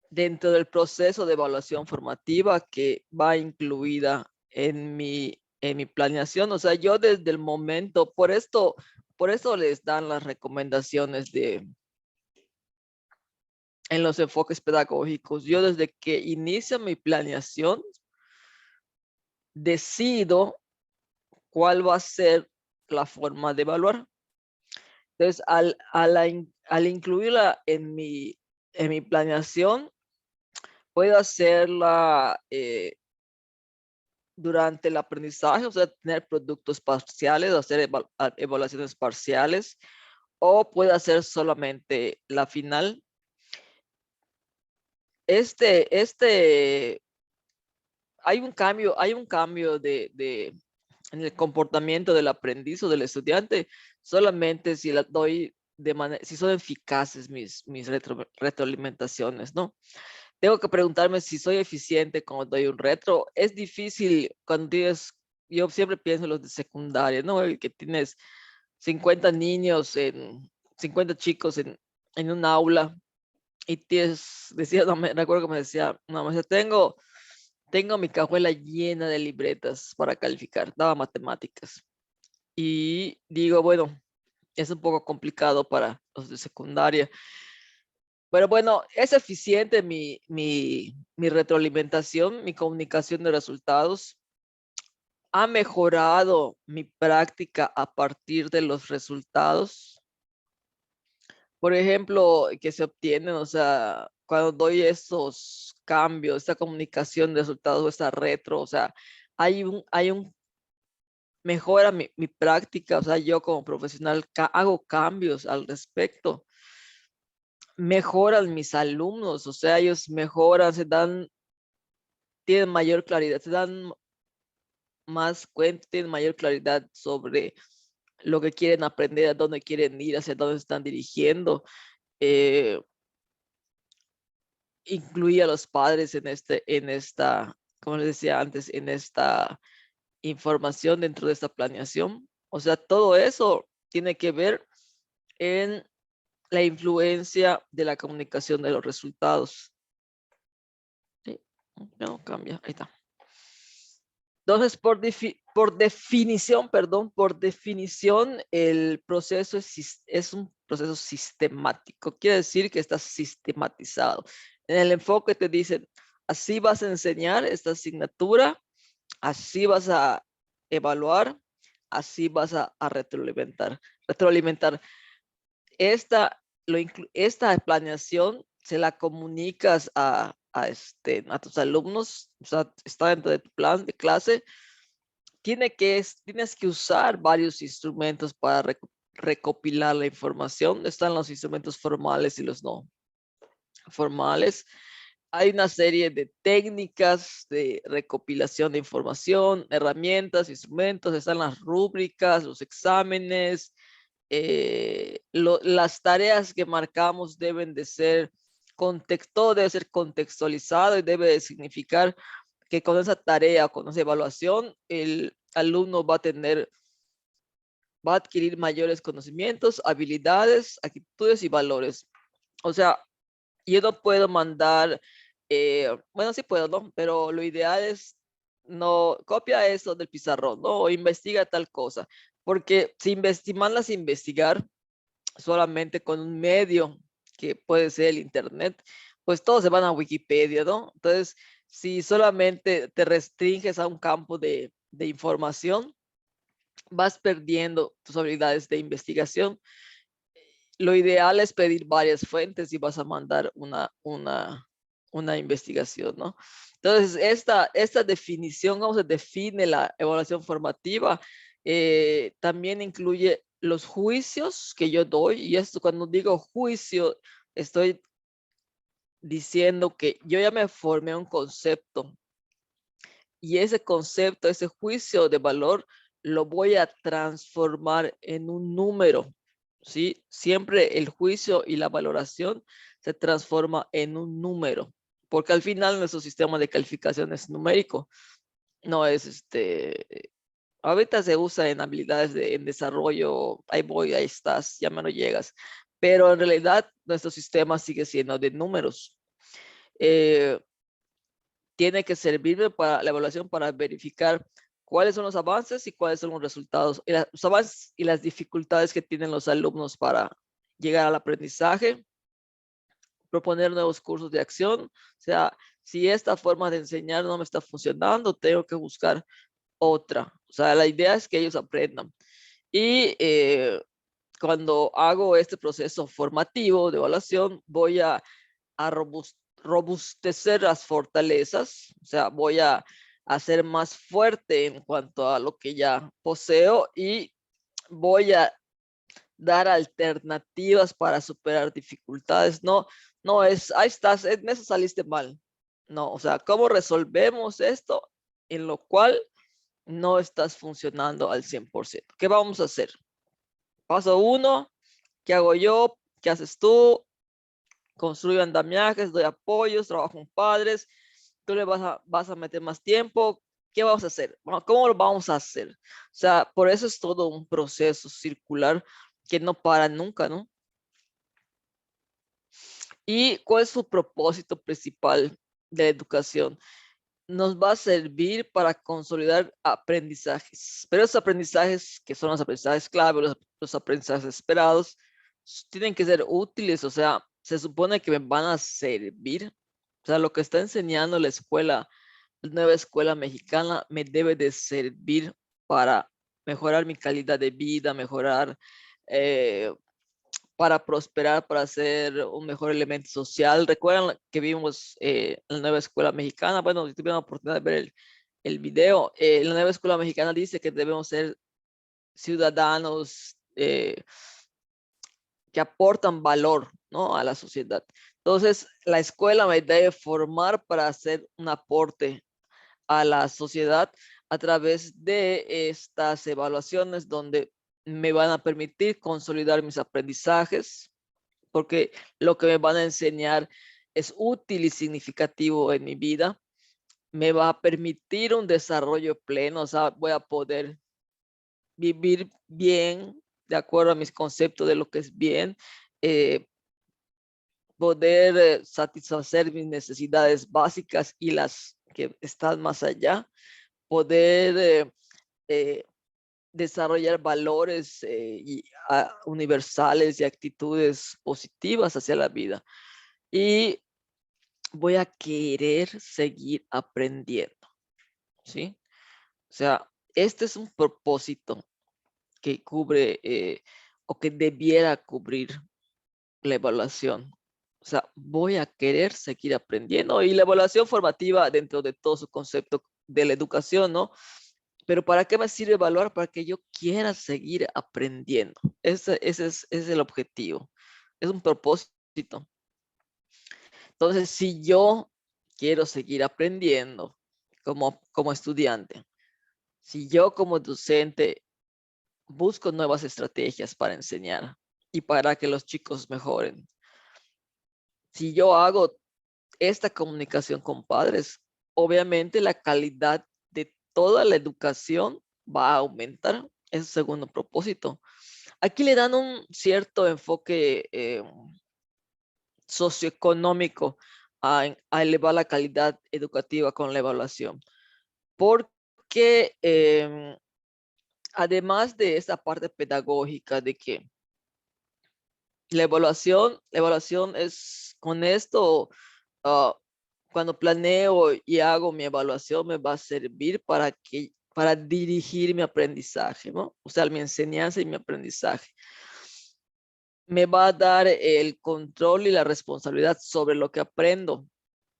Speaker 1: dentro del proceso de evaluación formativa que va incluida en mi planeación. O sea, yo desde el momento, por eso les dan las recomendaciones en los enfoques pedagógicos. Yo desde que inicio mi planeación, decido cuál va a ser la forma de evaluar. Entonces, al incluirla en mi planeación, puedo hacerla durante el aprendizaje, o sea, tener productos parciales, hacer evaluaciones parciales, o puedo hacer solamente la final. Este, hay un cambio en el comportamiento del aprendiz o del estudiante, solamente si la doy de manera, si son eficaces mis retroalimentaciones, ¿no? Tengo que preguntarme si soy eficiente cuando doy un retro. Es difícil cuando tienes, yo siempre pienso en los de secundaria, ¿no? El que tienes 50 niños, 50 chicos en un aula y tienes, decía, no me recuerdo que me decía, no, me decía, tengo mi cajuela llena de libretas para calificar, daba matemáticas. Y digo, bueno, es un poco complicado para los de secundaria. Pero bueno, es eficiente mi retroalimentación, mi comunicación de resultados. Ha mejorado mi práctica a partir de los resultados. Por ejemplo, que se obtienen, o sea, cuando doy esos cambios, esta comunicación de resultados, esta retro, o sea, hay un mejora mi práctica, o sea, yo como profesional hago cambios al respecto, mejoran mis alumnos, o sea, ellos mejoran, tienen mayor claridad, se dan más cuenta, tienen mayor claridad sobre lo que quieren aprender, a dónde quieren ir, hacia dónde se están dirigiendo. Eh, Incluí a los padres en esta, como les decía antes, en esta información dentro de esta planeación. O sea, todo eso tiene que ver en la influencia de la comunicación de los resultados. Sí, no cambia, ahí está. Entonces, por definición, perdón, por definición, el proceso es un proceso sistemático. Quiere decir que está sistematizado. En el enfoque te dicen, así vas a enseñar esta asignatura, así vas a evaluar, así vas a retroalimentar. Retroalimentar. Esta planeación se la comunicas a tus alumnos, o sea, está dentro de tu plan de clase. Tienes que usar varios instrumentos para recopilar la información. Están los instrumentos formales y los no formales. Hay una serie de técnicas de recopilación de información, herramientas, instrumentos, están las rúbricas, los exámenes, las tareas que marcamos deben de ser, todo debe ser contextualizado y debe de significar que con esa tarea, con esa evaluación, el alumno va a adquirir mayores conocimientos, habilidades, actitudes y valores. O sea, yo no puedo mandar, bueno, sí puedo, ¿no? Pero lo ideal es no copia eso del pizarrón, ¿no? O investiga tal cosa. Porque si mandas a investigar solamente con un medio que puede ser el internet, pues todos se van a Wikipedia, ¿no? Entonces, si solamente te restringes a un campo de información, vas perdiendo tus habilidades de investigación. Lo ideal es pedir varias fuentes y vas a mandar una investigación, ¿no? Entonces, esta definición, cómo se define la evaluación formativa, también incluye los juicios que yo doy. Y esto, cuando digo juicio, estoy diciendo que yo ya me formé un concepto y ese concepto, ese juicio de valor, lo voy a transformar en un número, ¿sí? Siempre el juicio y la valoración se transforma en un número, porque al final nuestro sistema de calificación es numérico, no es ahorita se usa en habilidades en desarrollo, ahí voy, ahí estás, ya me lo llegas, pero en realidad nuestro sistema sigue siendo de números. Tiene que servirme para la evaluación para verificar cuáles son los avances y cuáles son los resultados, y los avances y las dificultades que tienen los alumnos para llegar al aprendizaje, proponer nuevos cursos de acción. O sea, si esta forma de enseñar no me está funcionando, tengo que buscar otra. O sea, la idea es que ellos aprendan. Y cuando hago este proceso formativo de evaluación, voy a robustecer las fortalezas, o sea, voy a hacer más fuerte en cuanto a lo que ya poseo y voy a dar alternativas para superar dificultades. No, no es, ahí estás, en eso saliste mal. No, o sea, ¿cómo resolvemos esto en lo cual no estás funcionando al 100%? ¿Qué vamos a hacer? Paso 1, ¿qué hago yo? ¿Qué haces tú? Construyo andamiajes, doy apoyos, trabajo con padres, tú le vas a meter más tiempo. ¿Qué vamos a hacer? ¿Cómo lo vamos a hacer? O sea, por eso es todo un proceso circular que no para nunca, ¿no? ¿Y cuál es su propósito principal de la educación? Nos va a servir para consolidar aprendizajes, pero esos aprendizajes que son los aprendizajes clave, los aprendizajes esperados, tienen que ser útiles, o sea, se supone que me van a servir. O sea, lo que está enseñando la escuela, la nueva escuela mexicana, me debe de servir para mejorar mi calidad de vida, mejorar, eh, para prosperar, para ser un mejor elemento social. Recuerdan que vimos la nueva escuela mexicana. Bueno, si tuvieron la oportunidad de ver el video, la nueva escuela mexicana dice que debemos ser ciudadanos que aportan valor, ¿no?, a la sociedad. Entonces, la escuela me debe formar para hacer un aporte a la sociedad a través de estas evaluaciones donde me van a permitir consolidar mis aprendizajes, porque lo que me van a enseñar es útil y significativo en mi vida. Me va a permitir un desarrollo pleno, o sea, voy a poder vivir bien de acuerdo a mis conceptos de lo que es bien, eh, poder satisfacer mis necesidades básicas y las que están más allá, poder eh, desarrollar valores universales y actitudes positivas hacia la vida. Y voy a querer seguir aprendiendo, ¿sí? O sea, este es un propósito que cubre o que debiera cubrir la evaluación. O sea, voy a querer seguir aprendiendo, y la evaluación formativa dentro de todo su concepto de la educación, ¿no? Pero ¿para qué me sirve evaluar? Para que yo quiera seguir aprendiendo. Ese es el objetivo. Es un propósito. Entonces, si yo quiero seguir aprendiendo como estudiante, si yo como docente busco nuevas estrategias para enseñar y para que los chicos mejoren, si yo hago esta comunicación con padres, obviamente la calidad de toda la educación va a aumentar. Es el segundo propósito. Aquí le dan un cierto enfoque socioeconómico a elevar la calidad educativa con la evaluación, porque además de esa parte pedagógica de que la evaluación es con esto, uh, cuando planeo y hago mi evaluación, me va a servir para dirigir mi aprendizaje, ¿no? O sea, mi enseñanza y mi aprendizaje. Me va a dar el control y la responsabilidad sobre lo que aprendo.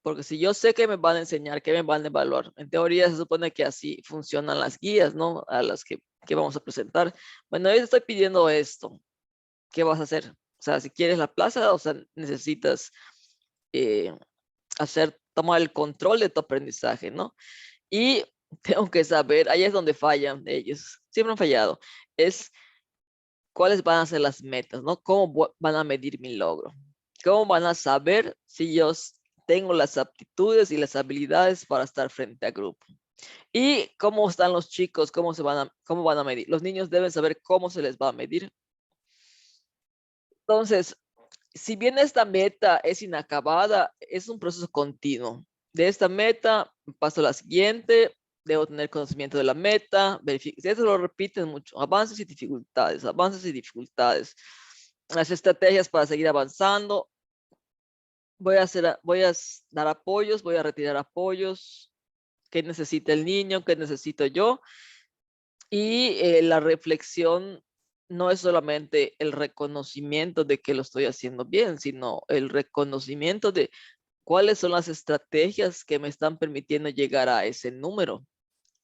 Speaker 1: Porque si yo sé que me van a enseñar, que me van a evaluar, en teoría se supone que así funcionan las guías, ¿no? A las que vamos a presentar. Bueno, yo te estoy pidiendo esto. ¿Qué vas a hacer? O sea, si quieres la plaza, o sea, necesitas eh, tomar el control de tu aprendizaje, ¿no? Y tengo que saber, ahí es donde fallan ellos, siempre han fallado, es cuáles van a ser las metas, ¿no? ¿Cómo van a medir mi logro? ¿Cómo van a saber si yo tengo las aptitudes y las habilidades para estar frente a grupo? ¿Y cómo están los chicos? ¿Cómo van a medir? Los niños deben saber cómo se les va a medir. Entonces, si bien esta meta es inacabada, es un proceso continuo. De esta meta paso a la siguiente, debo tener conocimiento de la meta, eso lo repiten mucho, avances y dificultades, avances y dificultades. Las estrategias para seguir avanzando, voy a dar apoyos, voy a retirar apoyos, qué necesita el niño, qué necesito yo, y la reflexión no es solamente el reconocimiento de que lo estoy haciendo bien, sino el reconocimiento de cuáles son las estrategias que me están permitiendo llegar a ese número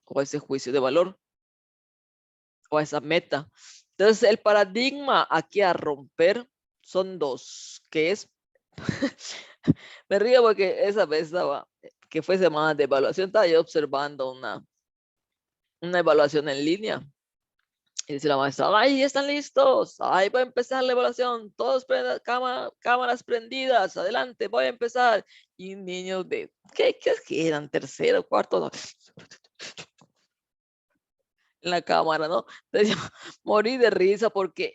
Speaker 1: o a ese juicio de valor o a esa meta. Entonces, el paradigma aquí a romper son dos, que es, me río porque esa vez que fue semana de evaluación, estaba yo observando una evaluación en línea. Y dice la maestra, ¡ay, están listos! ¡Ay, voy a empezar la evaluación! Todos cámaras prendidas, adelante, voy a empezar. Y un niño de, ¿qué eran? Tercero, cuarto, no. En la cámara, ¿no? Entonces yo morí de risa porque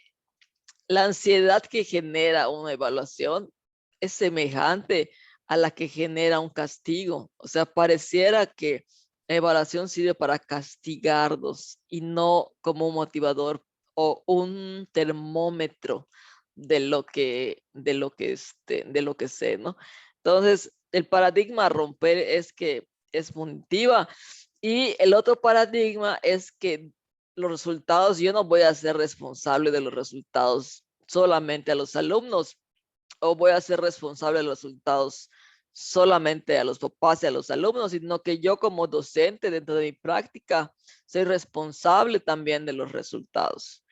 Speaker 1: la ansiedad que genera una evaluación es semejante a la que genera un castigo. O sea, pareciera que la evaluación sirve para castigarnos y no como un motivador o un termómetro de lo que sé, ¿no? Entonces, el paradigma a romper es que es punitiva y el otro paradigma es que los resultados, yo no voy a ser responsable de los resultados solamente a los alumnos o voy a ser responsable de los resultados solamente a los papás y a los alumnos, sino que yo como docente dentro de mi práctica soy responsable también de los resultados.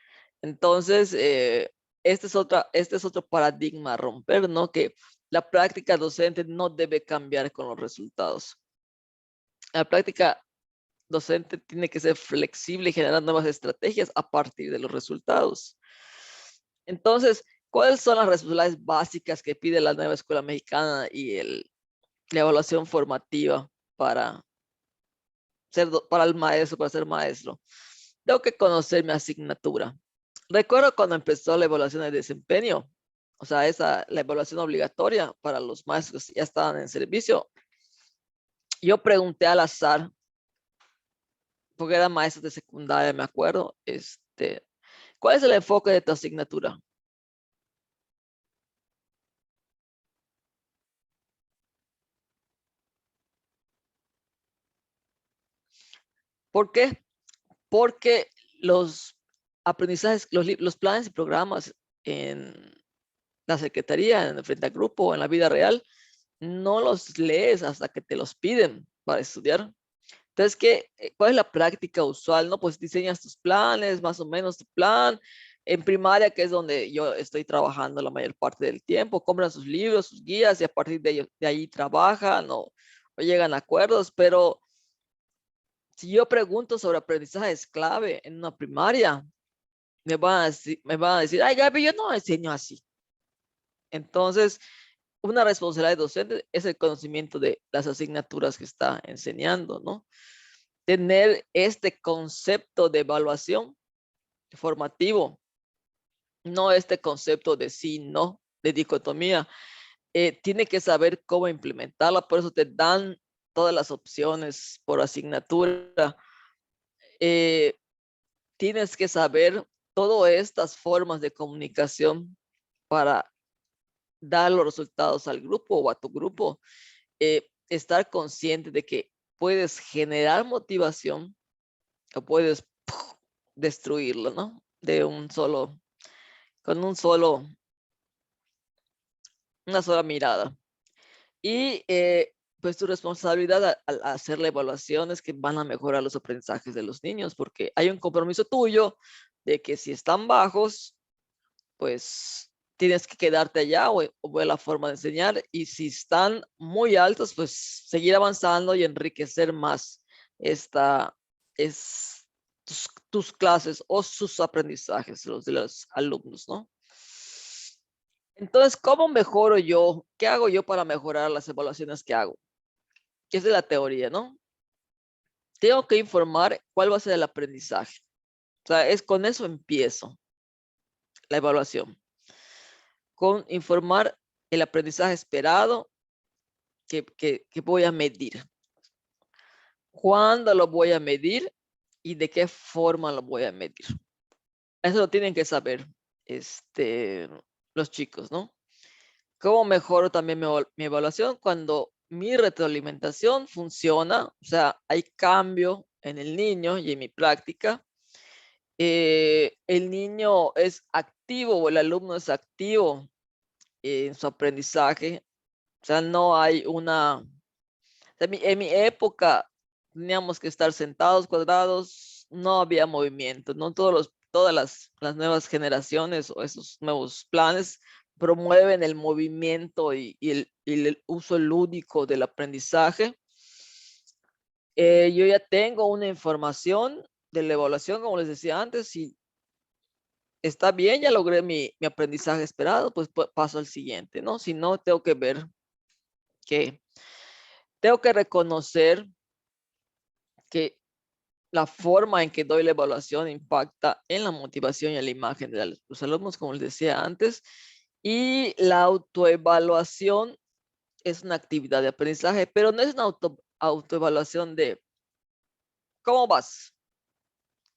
Speaker 1: Entonces, este es otro paradigma a romper, ¿no? Que la práctica docente no debe cambiar con los resultados. La práctica docente tiene que ser flexible y generar nuevas estrategias a partir de los resultados. Entonces, ¿cuáles son las responsabilidades básicas que pide la nueva escuela mexicana y la evaluación formativa para para el maestro, para ser maestro? Tengo que conocer mi asignatura. Recuerdo cuando empezó la evaluación de desempeño, o sea, la evaluación obligatoria para los maestros que ya estaban en servicio. Yo pregunté al azar, porque era maestro de secundaria, me acuerdo, ¿cuál es el enfoque de tu asignatura? ¿Por qué? Porque los aprendizajes, los planes y programas en la secretaría, en el frente al grupo, en la vida real, no los lees hasta que te los piden para estudiar. Entonces, ¿cuál es la práctica usual? No, pues diseñas tus planes, más o menos tu plan. En primaria, que es donde yo estoy trabajando la mayor parte del tiempo, compran sus libros, sus guías y a partir de ahí trabajan o llegan a acuerdos, pero si yo pregunto sobre aprendizajes clave en una primaria, me van a decir, ay, Gaby, yo no enseño así. Entonces, una responsabilidad de docente es el conocimiento de las asignaturas que está enseñando, ¿no? Tener este concepto de evaluación formativo, no este concepto de sí, no, de dicotomía. Tiene que saber cómo implementarla, por eso te dan todas las opciones por asignatura. Eh, Tienes que saber todas estas formas de comunicación para dar los resultados al grupo o a tu grupo. estar consciente de que puedes generar motivación o puedes destruirlo, ¿no? Con una sola mirada. Y pues tu responsabilidad al hacer la evaluación es que van a mejorar los aprendizajes de los niños, porque hay un compromiso tuyo de que si están bajos, pues tienes que quedarte allá o ver la forma de enseñar. Y si están muy altos, pues seguir avanzando y enriquecer más esta, es, tus clases o sus aprendizajes, los de los alumnos, ¿no? Entonces, ¿cómo mejoro yo? ¿Qué hago yo para mejorar las evaluaciones que hago? Que es de la teoría, ¿no? Tengo que informar cuál va a ser el aprendizaje. O sea, con eso empiezo la evaluación. Con informar el aprendizaje esperado que voy a medir. ¿Cuándo lo voy a medir? Y de qué forma lo voy a medir. Eso lo tienen que saber los chicos, ¿no? ¿Cómo mejoro también mi evaluación? Cuando mi retroalimentación funciona, o sea, hay cambio en el niño y en mi práctica. El niño es activo o el alumno es activo en su aprendizaje. O sea, no hay una... En mi época teníamos que estar sentados, cuadrados, no había movimiento, no todas las nuevas generaciones o esos nuevos planes promueven el movimiento y el uso lúdico del aprendizaje. Yo ya tengo una información de la evaluación, como les decía antes, si está bien, ya logré mi aprendizaje esperado, pues paso al siguiente, ¿no? Si no, tengo que ver que, tengo que reconocer que la forma en que doy la evaluación impacta en la motivación y en la imagen de los alumnos, como les decía antes, y la autoevaluación es una actividad de aprendizaje, pero no es una autoevaluación de cómo vas,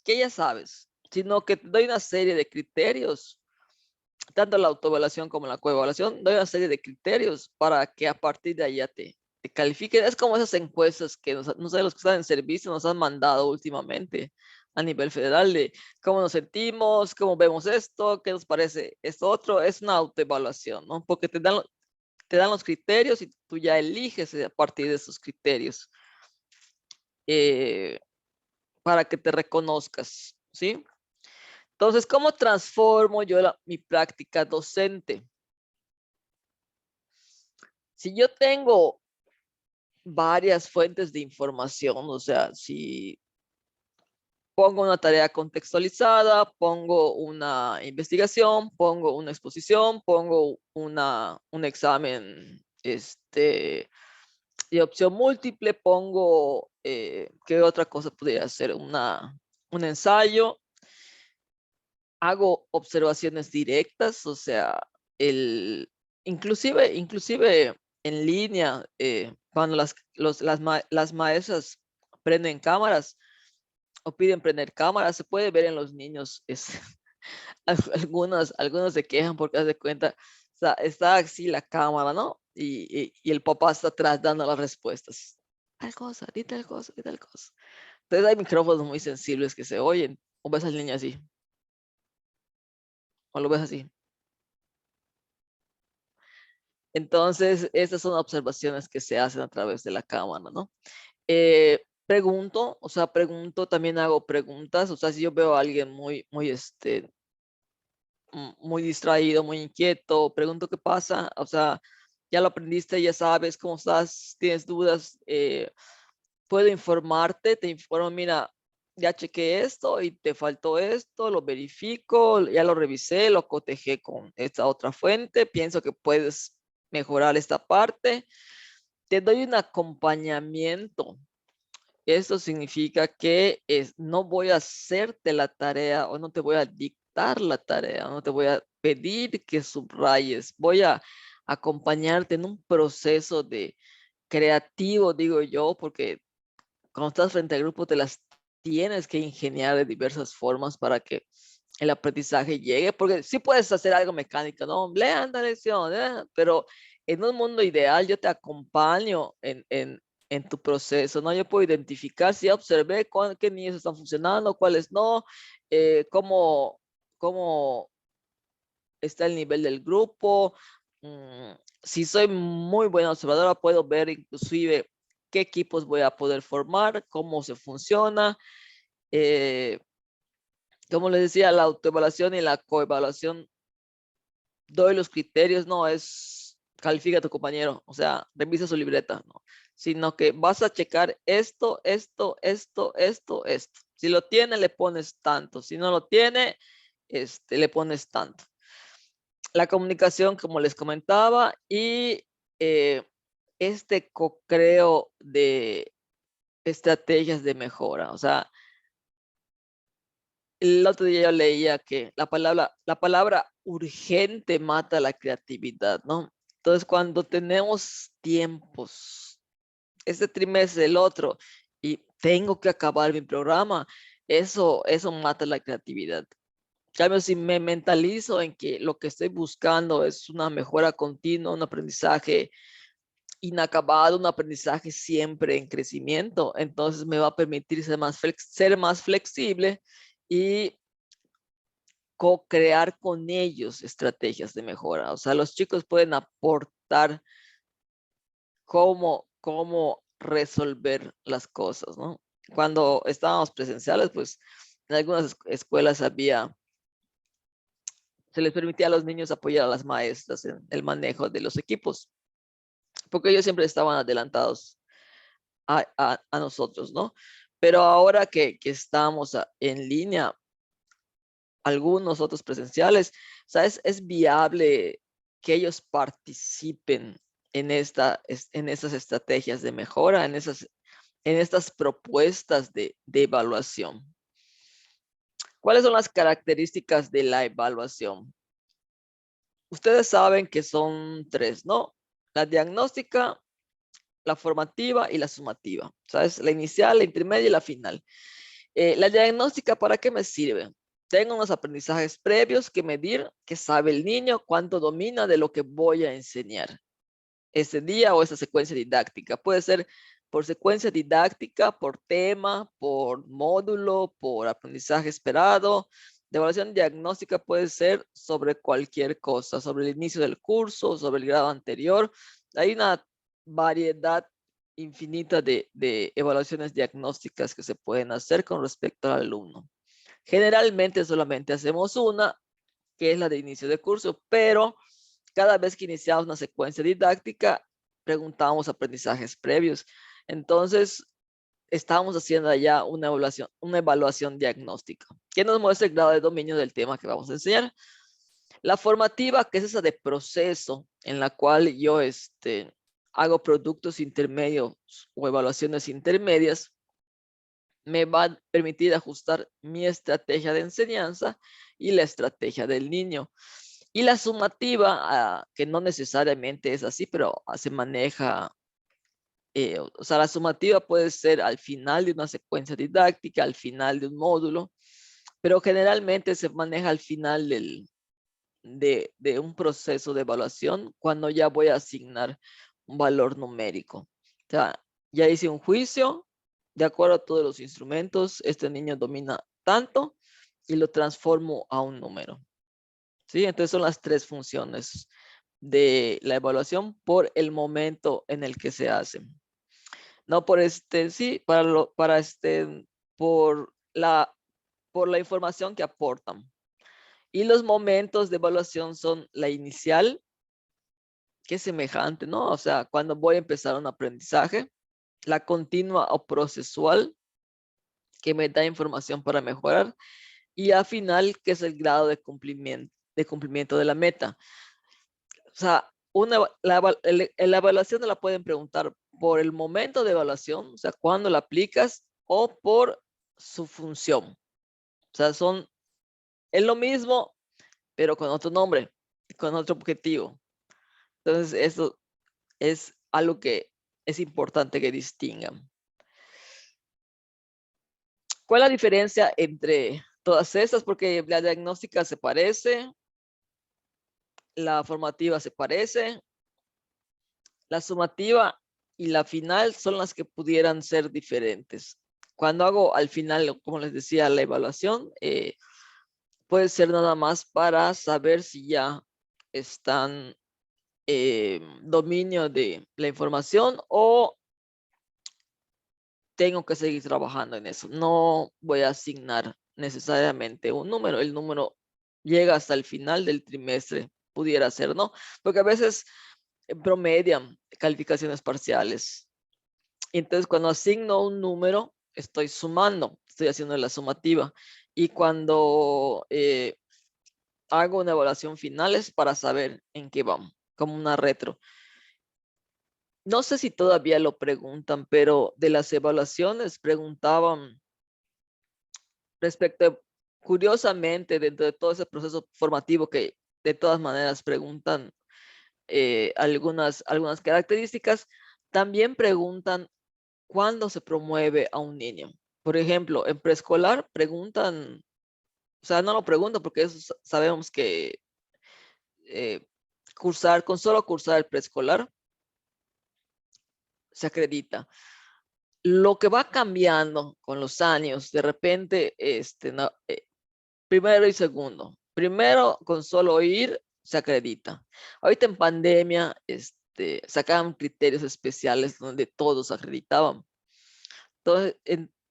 Speaker 1: que ya sabes, sino que te doy una serie de criterios, tanto la autoevaluación como la coevaluación, doy una serie de criterios para que a partir de ahí ya te califiquen. Es como esas encuestas que no sé, los que están en servicio nos han mandado últimamente a nivel federal de cómo nos sentimos, cómo vemos esto, qué nos parece esto otro. Es una autoevaluación, ¿no? Porque te dan los criterios y tú ya eliges a partir de esos criterios para que te reconozcas, ¿sí? Entonces, ¿cómo transformo yo mi práctica docente? Si yo tengo varias fuentes de información, o sea, si pongo una tarea contextualizada, pongo una investigación, pongo una exposición, pongo un examen de opción múltiple, pongo, ¿qué otra cosa podría ser? Un ensayo, hago observaciones directas, o sea, inclusive en línea, cuando las maestras prenden cámaras o piden prender cámaras, se puede ver en los niños, algunos se quejan porque haz de cuenta, o sea, está así la cámara, ¿no? Y el papá está atrás dando las respuestas. Tal cosa, di tal cosa, di tal cosa. Entonces hay micrófonos muy sensibles que se oyen, o ves al niño así, o lo ves así. Entonces, estas son observaciones que se hacen a través de la cámara, ¿no? Pregunto, o sea, también hago preguntas, o sea, si yo veo a alguien muy distraído, muy inquieto, pregunto qué pasa, o sea, ya lo aprendiste, ya sabes cómo estás, tienes dudas, puedo informarte, te informo, mira, ya chequé esto y te faltó esto, lo verifico, ya lo revisé, lo cotejé con esta otra fuente, pienso que puedes mejorar esta parte, te doy un acompañamiento. Esto significa que no voy a hacerte la tarea o no te voy a dictar la tarea, no te voy a pedir que subrayes, voy a acompañarte en un proceso de creativo, digo yo, porque cuando estás frente al grupo te las tienes que ingeniar de diversas formas para que el aprendizaje llegue, porque sí puedes hacer algo mecánico, ¿no? Lean la lección, pero en un mundo ideal yo te acompaño en tu proceso, ¿no? Yo puedo identificar si ya observé qué niños están funcionando, cuáles no, cómo, cómo está el nivel del grupo. Si soy muy buena observadora, puedo ver inclusive qué equipos voy a poder formar, cómo se funciona. eh, como les decía, la autoevaluación y la coevaluación, doy los criterios, no es califica a tu compañero, o sea, revisa su libreta, no, sino que vas a checar esto, esto, esto, esto, esto. Si lo tiene, le pones tanto. Si no lo tiene, le pones tanto. La comunicación, como les comentaba, y eh, este co-creo de estrategias de mejora. O sea, el otro día yo leía que la palabra urgente mata la creatividad, ¿no? Entonces, cuando tenemos tiempos, este trimestre, el otro, y tengo que acabar mi programa, eso mata la creatividad. En cambio, si me mentalizo en que lo que estoy buscando es una mejora continua, un aprendizaje inacabado, un aprendizaje siempre en crecimiento, entonces me va a permitir ser más flexible y co-crear con ellos estrategias de mejora. O sea, los chicos pueden aportar cómo resolver las cosas, ¿no? Cuando estábamos presenciales, pues en algunas escuelas se les permitía a los niños apoyar a las maestras en el manejo de los equipos, porque ellos siempre estaban adelantados a nosotros, ¿no? Pero ahora que estamos en línea, algunos otros presenciales, o sea, es viable que ellos participen en estas estrategias de mejora, en estas propuestas de evaluación. ¿Cuáles son las características de la evaluación? Ustedes saben que son tres, ¿no? La diagnóstica, la formativa y la sumativa. ¿Sabes? La inicial, la intermedia y la final. La diagnóstica, ¿para qué me sirve? Tengo unos aprendizajes previos que medir qué sabe el niño, cuánto domina de lo que voy a enseñar ese día o esa secuencia didáctica. Puede ser por secuencia didáctica, por tema, por módulo, por aprendizaje esperado. La evaluación diagnóstica puede ser sobre cualquier cosa, sobre el inicio del curso, sobre el grado anterior. Hay una variedad infinita de evaluaciones diagnósticas que se pueden hacer con respecto al alumno. Generalmente solamente hacemos una, que es la de inicio de curso, pero cada vez que iniciamos una secuencia didáctica, preguntamos aprendizajes previos. Entonces, estamos haciendo ya una evaluación diagnóstica que nos muestra el grado de dominio del tema que vamos a enseñar. La formativa, que es esa de proceso, en la cual yo hago productos intermedios o evaluaciones intermedias, me va a permitir ajustar mi estrategia de enseñanza y la estrategia del niño. Y la sumativa, que no necesariamente es así, pero se maneja, o sea, la sumativa puede ser al final de una secuencia didáctica, al final de un módulo, pero generalmente se maneja al final de un proceso de evaluación cuando ya voy a asignar un valor numérico. O sea, ya hice un juicio, de acuerdo a todos los instrumentos, este niño domina tanto y lo transformo a un número. ¿Sí? Entonces son las tres funciones de la evaluación por el momento en el que se hace. No por sí, por la información que aportan. Y los momentos de evaluación son la inicial, que es semejante, ¿no? O sea, cuando voy a empezar un aprendizaje, la continua o procesual, que me da información para mejorar, y al final, que es el grado de cumplimiento de la meta. O sea, la evaluación la pueden preguntar por el momento de evaluación, o sea, cuando la aplicas, o por su función. O sea, es lo mismo, pero con otro nombre, con otro objetivo. Entonces, eso es algo que es importante que distingan. ¿Cuál es la diferencia entre todas estas? Porque la diagnóstica se parece, la formativa se parece, La sumativa y la final son las que pudieran ser diferentes. Cuando hago al final, como les decía, la evaluación, puede ser nada más para saber si ya están dominio de la información o tengo que seguir trabajando en eso. No voy a asignar necesariamente un número. El número llega hasta el final del trimestre, pudiera ser, ¿no? Porque a veces promedian calificaciones parciales. Entonces, cuando asigno un número, estoy sumando, estoy haciendo la sumativa. Y cuando hago una evaluación final es para saber en qué vamos, como una retro. No sé si todavía lo preguntan, pero de las evaluaciones preguntaban respecto, curiosamente, dentro de todo ese proceso formativo que de todas maneras preguntan algunas características, también preguntan cuándo se promueve a un niño. Por ejemplo, en preescolar preguntan, o sea, no lo preguntan porque eso sabemos que con solo cursar el preescolar se acredita. Lo que va cambiando con los años, de repente, no, primero y segundo. Primero, con solo ir, se acredita. Ahorita en pandemia, sacaban criterios especiales donde todos acreditaban. Entonces,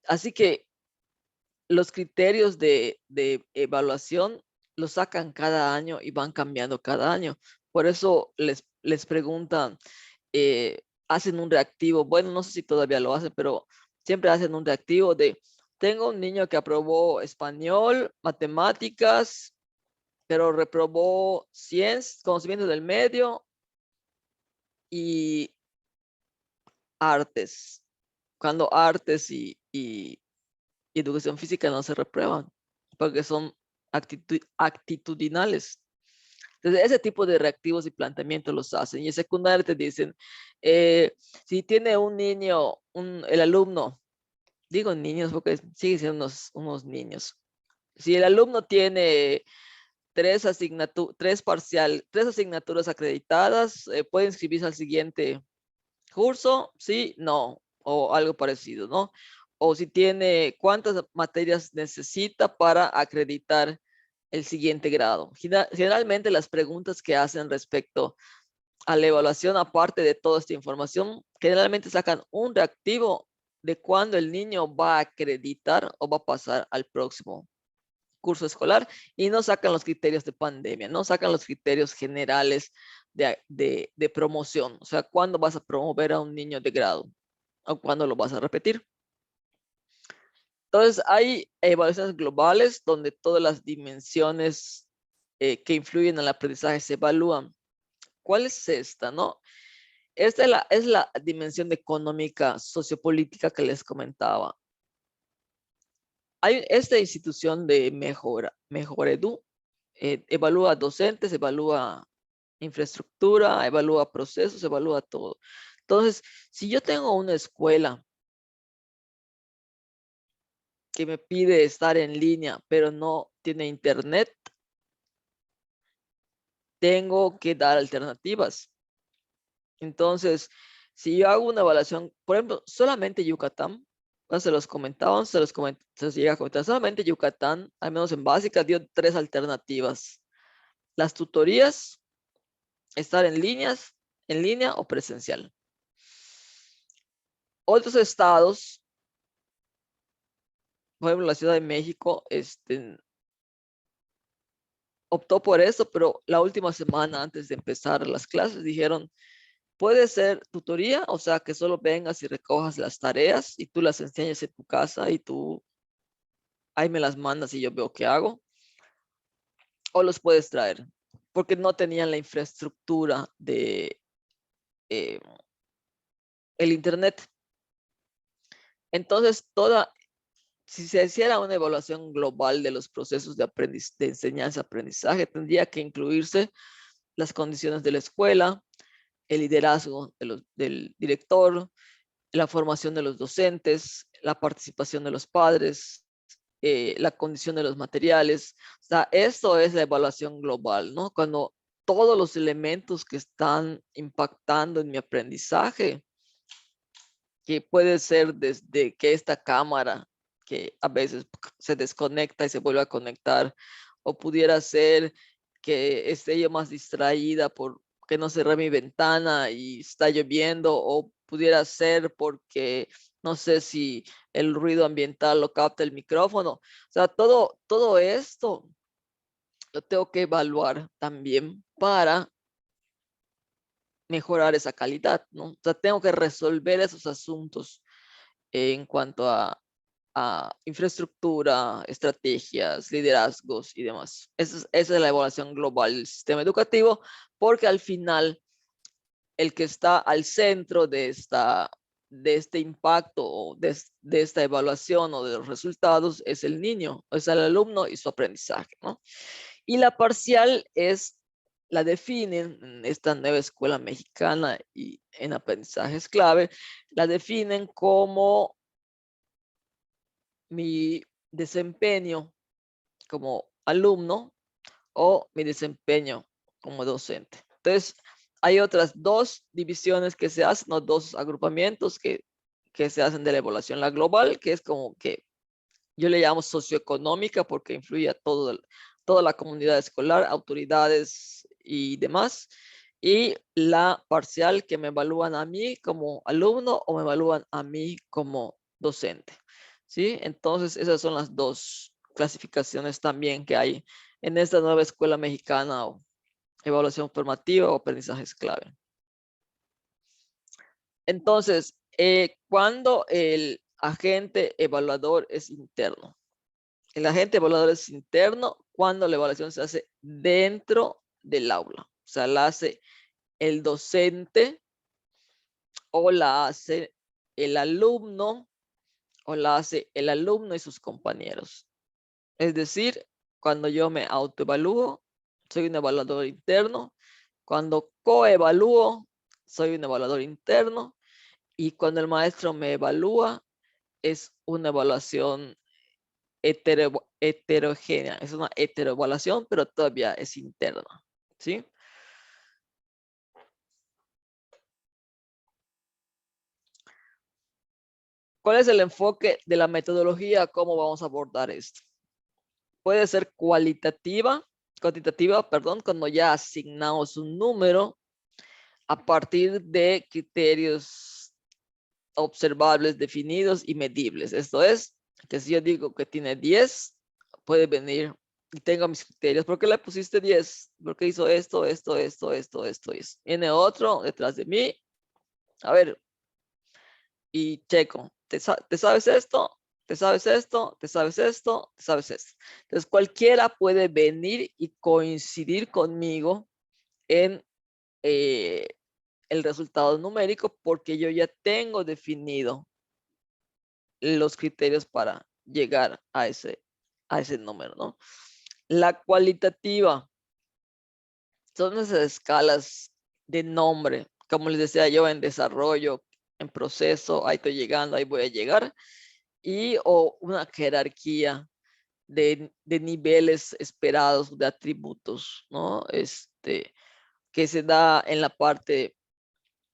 Speaker 1: así que los criterios de evaluación los sacan cada año y van cambiando cada año. Por eso les preguntan, hacen un reactivo. Bueno, no sé si todavía lo hacen, pero siempre hacen un reactivo de, tengo un niño que aprobó español, matemáticas, pero reprobó ciencias, conocimientos del medio y artes. Cuando artes y educación física no se reprueban, porque son actitudinales. Entonces, ese tipo de reactivos y planteamientos los hacen. Y en secundaria te dicen, si tiene un niño, el alumno, digo niños porque siguen siendo unos niños. Si el alumno tiene tres asignaturas acreditadas, puede inscribirse al siguiente curso, sí, no, o algo parecido, ¿no? O si tiene cuántas materias necesita para acreditar el siguiente grado. Generalmente las preguntas que hacen respecto a la evaluación, aparte de toda esta información, generalmente sacan un reactivo de cuándo el niño va a acreditar o va a pasar al próximo curso escolar y no sacan los criterios de pandemia, no sacan los criterios generales de promoción, o sea, cuándo vas a promover a un niño de grado o cuándo lo vas a repetir. Entonces, hay evaluaciones globales donde todas las dimensiones que influyen en el aprendizaje se evalúan. ¿Cuál es esta, no? Esta es la dimensión económica, sociopolítica que les comentaba. Hay esta institución de Mejoredu, evalúa docentes, evalúa infraestructura, evalúa procesos, evalúa todo. Entonces, si yo tengo una escuela que me pide estar en línea, pero no tiene internet, tengo que dar alternativas. Entonces, si yo hago una evaluación, por ejemplo, solamente Yucatán, se los comentaban, se los llega a comentar, solamente Yucatán, al menos en básica, dio 3 alternativas. Las tutorías, estar en línea o presencial. Otros estados, por ejemplo, la Ciudad de México, optó por eso, pero la última semana antes de empezar las clases dijeron, puede ser tutoría, o sea, que solo vengas y recojas las tareas y tú las enseñas en tu casa y tú ahí me las mandas y yo veo qué hago, o los puedes traer, porque no tenían la infraestructura de el internet. Entonces, si se hiciera una evaluación global de los procesos de enseñanza-aprendizaje, tendría que incluirse las condiciones de la escuela, el liderazgo del director, la formación de los docentes, la participación de los padres, la condición de los materiales. O sea, esto es la evaluación global, ¿no? Cuando todos los elementos que están impactando en mi aprendizaje, que puede ser desde que esta cámara, que a veces se desconecta y se vuelve a conectar, o pudiera ser que esté yo más distraída porque no cerré mi ventana y está lloviendo, o pudiera ser porque no sé si el ruido ambiental lo capta el micrófono. O sea, todo esto lo tengo que evaluar también para mejorar esa calidad, ¿no? O sea, tengo que resolver esos asuntos en cuanto a infraestructura, estrategias, liderazgos y demás. Esa es la evaluación global del sistema educativo, porque al final el que está al centro de este impacto o de esta evaluación o de los resultados es el niño, es el alumno y su aprendizaje, ¿no? Y la parcial la definen en esta nueva escuela mexicana y en aprendizajes clave, la definen como mi desempeño como alumno o mi desempeño como docente. Entonces, hay otras dos divisiones que se hacen, o dos agrupamientos que se hacen de la evaluación. La global, que es como que yo le llamo socioeconómica porque influye a toda la comunidad escolar, autoridades y demás. Y la parcial, que me evalúan a mí como alumno o me evalúan a mí como docente. ¿Sí? Entonces, esas son las dos clasificaciones también que hay en esta nueva escuela mexicana o evaluación formativa o aprendizajes clave. Entonces, cuando el agente evaluador es interno. El agente evaluador es interno cuando la evaluación se hace dentro del aula. O sea, la hace el docente o la hace el alumno o la hace el alumno y sus compañeros. Es decir, cuando yo me autoevalúo, soy un evaluador interno. Cuando coevalúo, soy un evaluador interno. Y cuando el maestro me evalúa, es una evaluación heterogénea. Es una heteroevaluación, pero todavía es interna. ¿Sí? ¿Cuál es el enfoque de la metodología? ¿Cómo vamos a abordar esto? Puede ser cuantitativa, perdón, cuando ya asignamos un número a partir de criterios observables, definidos y medibles. Esto es, que si yo digo que tiene 10, puede venir y tengo mis criterios. ¿Por qué le pusiste 10? Porque hizo esto, esto, esto, esto, esto, esto. Viene otro detrás de mí. A ver, y checo. ¿Te sabes esto? ¿Te sabes esto? ¿Te sabes esto? ¿Te sabes esto? Entonces, cualquiera puede venir y coincidir conmigo en el resultado numérico porque yo ya tengo definido los criterios para llegar a ese número, ¿no? La cualitativa son esas escalas de nombre, como les decía yo, en desarrollo, en proceso, ahí estoy llegando, ahí voy a llegar, o una jerarquía de niveles esperados de atributos, ¿no? Que se da en la parte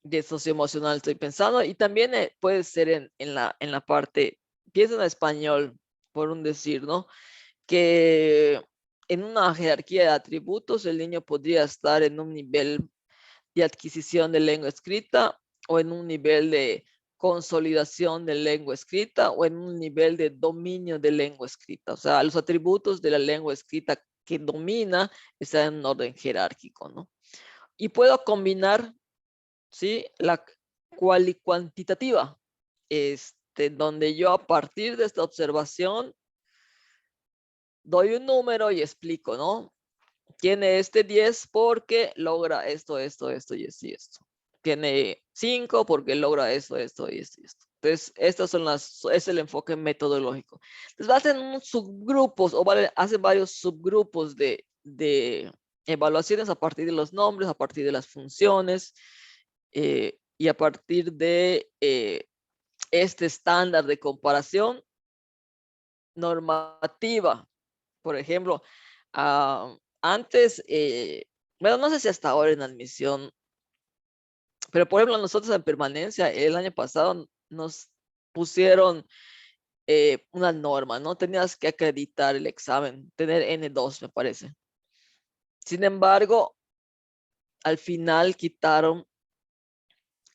Speaker 1: de socioemocional, estoy pensando, y también puede ser en la parte, piensa en español, por un decir, ¿no? Que en una jerarquía de atributos el niño podría estar en un nivel de adquisición de lengua escrita o en un nivel de consolidación de lengua escrita o en un nivel de dominio de lengua escrita. O sea, los atributos de la lengua escrita que domina están en un orden jerárquico, ¿no? Y puedo combinar, ¿sí? La cual y cuantitativa, donde yo a partir de esta observación doy un número y explico, ¿no? Tiene 10 porque logra esto, esto, esto y esto y esto. Tiene 5 porque logra esto, esto y esto y esto. Entonces, es el enfoque metodológico. Entonces, hacen unos subgrupos o hacen varios subgrupos de evaluaciones a partir de los nombres, a partir de las funciones y a partir de este estándar de comparación normativa. Por ejemplo, antes Bueno, no sé si hasta ahora en admisión, pero por ejemplo nosotros en permanencia el año pasado nos pusieron una norma, ¿no? Tenías que acreditar el examen, tener N2 me parece. Sin embargo, al final quitaron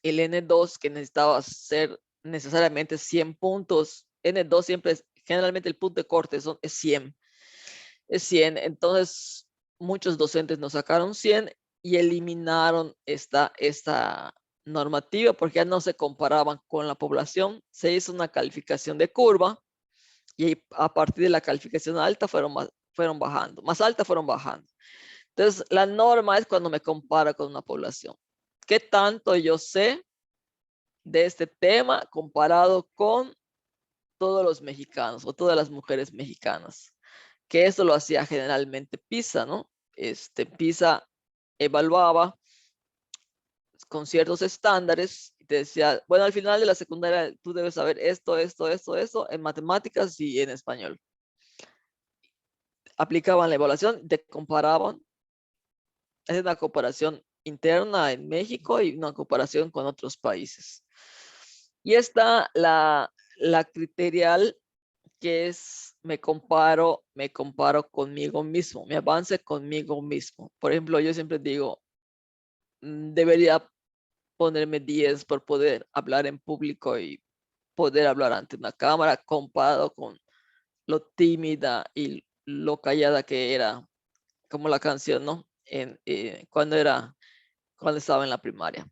Speaker 1: el N2 que necesitaba ser necesariamente 100 puntos. N2 siempre es, generalmente el punto de corte es 100. Es 100. Entonces, muchos docentes nos sacaron 100 y eliminaron esta normativa porque ya no se comparaban con la población. Se hizo una calificación de curva y a partir de la calificación alta fueron bajando. Más alta fueron bajando. Entonces, la norma es cuando me comparo con una población. ¿Qué tanto yo sé de este tema comparado con todos los mexicanos o todas las mujeres mexicanas? Que eso lo hacía generalmente PISA, ¿no? PISA evaluaba con ciertos estándares y te decía, bueno, al final de la secundaria tú debes saber esto, en matemáticas y en español. Aplicaban la evaluación, te comparaban, es una comparación interna en México y una comparación con otros países. Y está la criterial, que es me comparo conmigo mismo, me avance conmigo mismo. Por ejemplo, yo siempre digo, debería ponerme 10 por poder hablar en público y poder hablar ante una cámara comparado con lo tímida y lo callada que era, como la canción, ¿no? Cuando estaba en la primaria.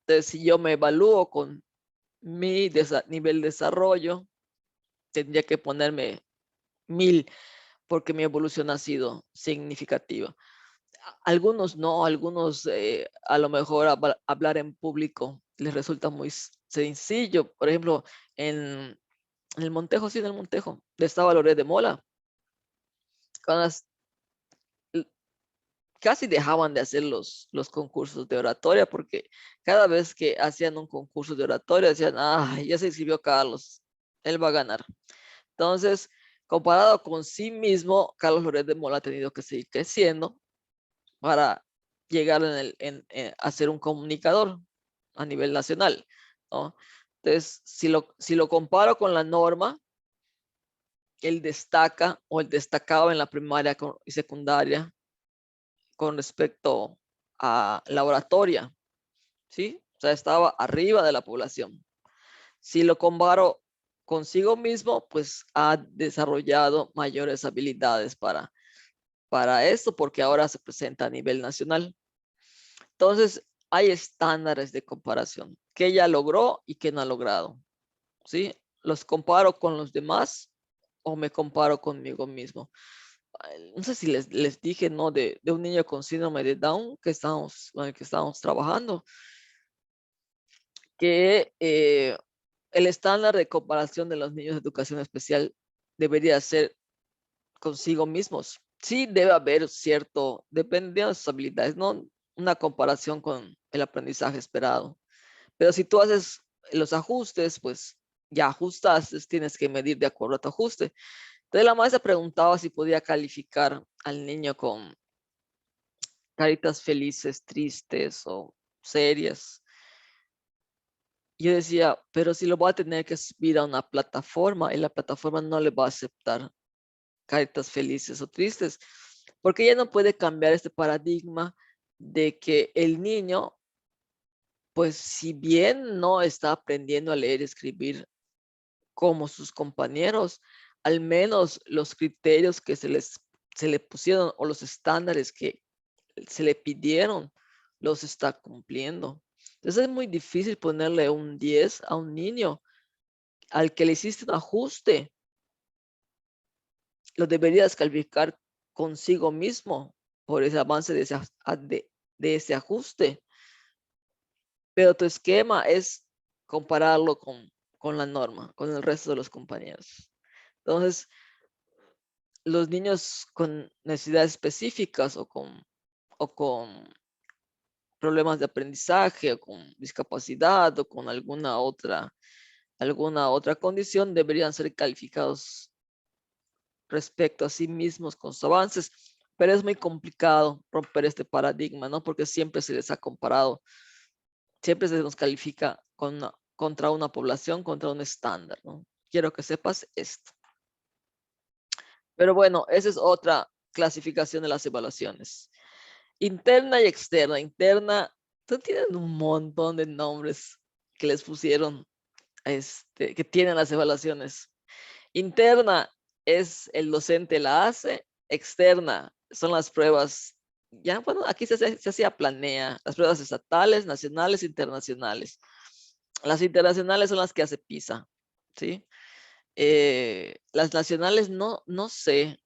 Speaker 1: Entonces, si yo me evalúo con mi nivel de desarrollo, tendría que ponerme 1000 porque mi evolución ha sido significativa. Algunos no, algunos a lo mejor hablar en público les resulta muy sencillo. Por ejemplo, en el Montejo, sí, en el Montejo, estaba Loret de Mola. Cuando casi dejaban de hacer los concursos de oratoria porque cada vez que hacían un concurso de oratoria decían, ah, ya se inscribió Carlos, él va a ganar. Entonces, comparado con sí mismo, Carlos Loret de Mola ha tenido que seguir creciendo para llegar a ser un comunicador a nivel nacional, ¿no? Entonces, si lo comparo con la norma, él destaca o él destacaba en la primaria y secundaria con respecto a la oratoria, ¿sí? O sea, estaba arriba de la población. Si lo comparo consigo mismo, pues ha desarrollado mayores habilidades para esto, porque ahora se presenta a nivel nacional. Entonces, hay estándares de comparación, que ella logró y que no ha logrado, ¿sí? ¿Los comparo con los demás o me comparo conmigo mismo? No sé si les dije, ¿no? De un niño con síndrome de Down con el que estábamos trabajando, que el estándar de comparación de los niños de educación especial debería ser consigo mismos. Sí debe haber cierto, dependiendo de sus habilidades, no una comparación con el aprendizaje esperado. Pero si tú haces los ajustes, pues ya ajustaste, tienes que medir de acuerdo a tu ajuste. Entonces la maestra preguntaba si podía calificar al niño con caritas felices, tristes o serias. Yo decía, pero si lo voy a tener que subir a una plataforma y la plataforma no le va a aceptar caritas felices o tristes, porque ella no puede cambiar este paradigma de que el niño, pues si bien no está aprendiendo a leer y escribir como sus compañeros, al menos los criterios que se le pusieron o los estándares que se le pidieron, los está cumpliendo. Entonces es muy difícil ponerle un 10 a un niño al que le hiciste un ajuste. Lo deberías calificar consigo mismo por ese avance de ese ajuste. Pero tu esquema es compararlo con la norma, con el resto de los compañeros. Entonces, los niños con necesidades específicas o con problemas de aprendizaje o con discapacidad o con alguna otra condición deberían ser calificados respecto a sí mismos con sus avances, pero es muy complicado romper este paradigma, ¿no? Porque siempre se les ha comparado, siempre se nos califica contra una población, contra un estándar, ¿no? Quiero que sepas esto. Pero bueno, esa es otra clasificación de las evaluaciones. Interna y externa. Interna, tienen un montón de nombres que les pusieron, que tienen las evaluaciones. Interna es el docente la hace, externa son las pruebas, ya bueno, aquí se hacía planea, las pruebas estatales, nacionales, internacionales. Las internacionales son las que hace PISA, ¿sí? Las nacionales no sé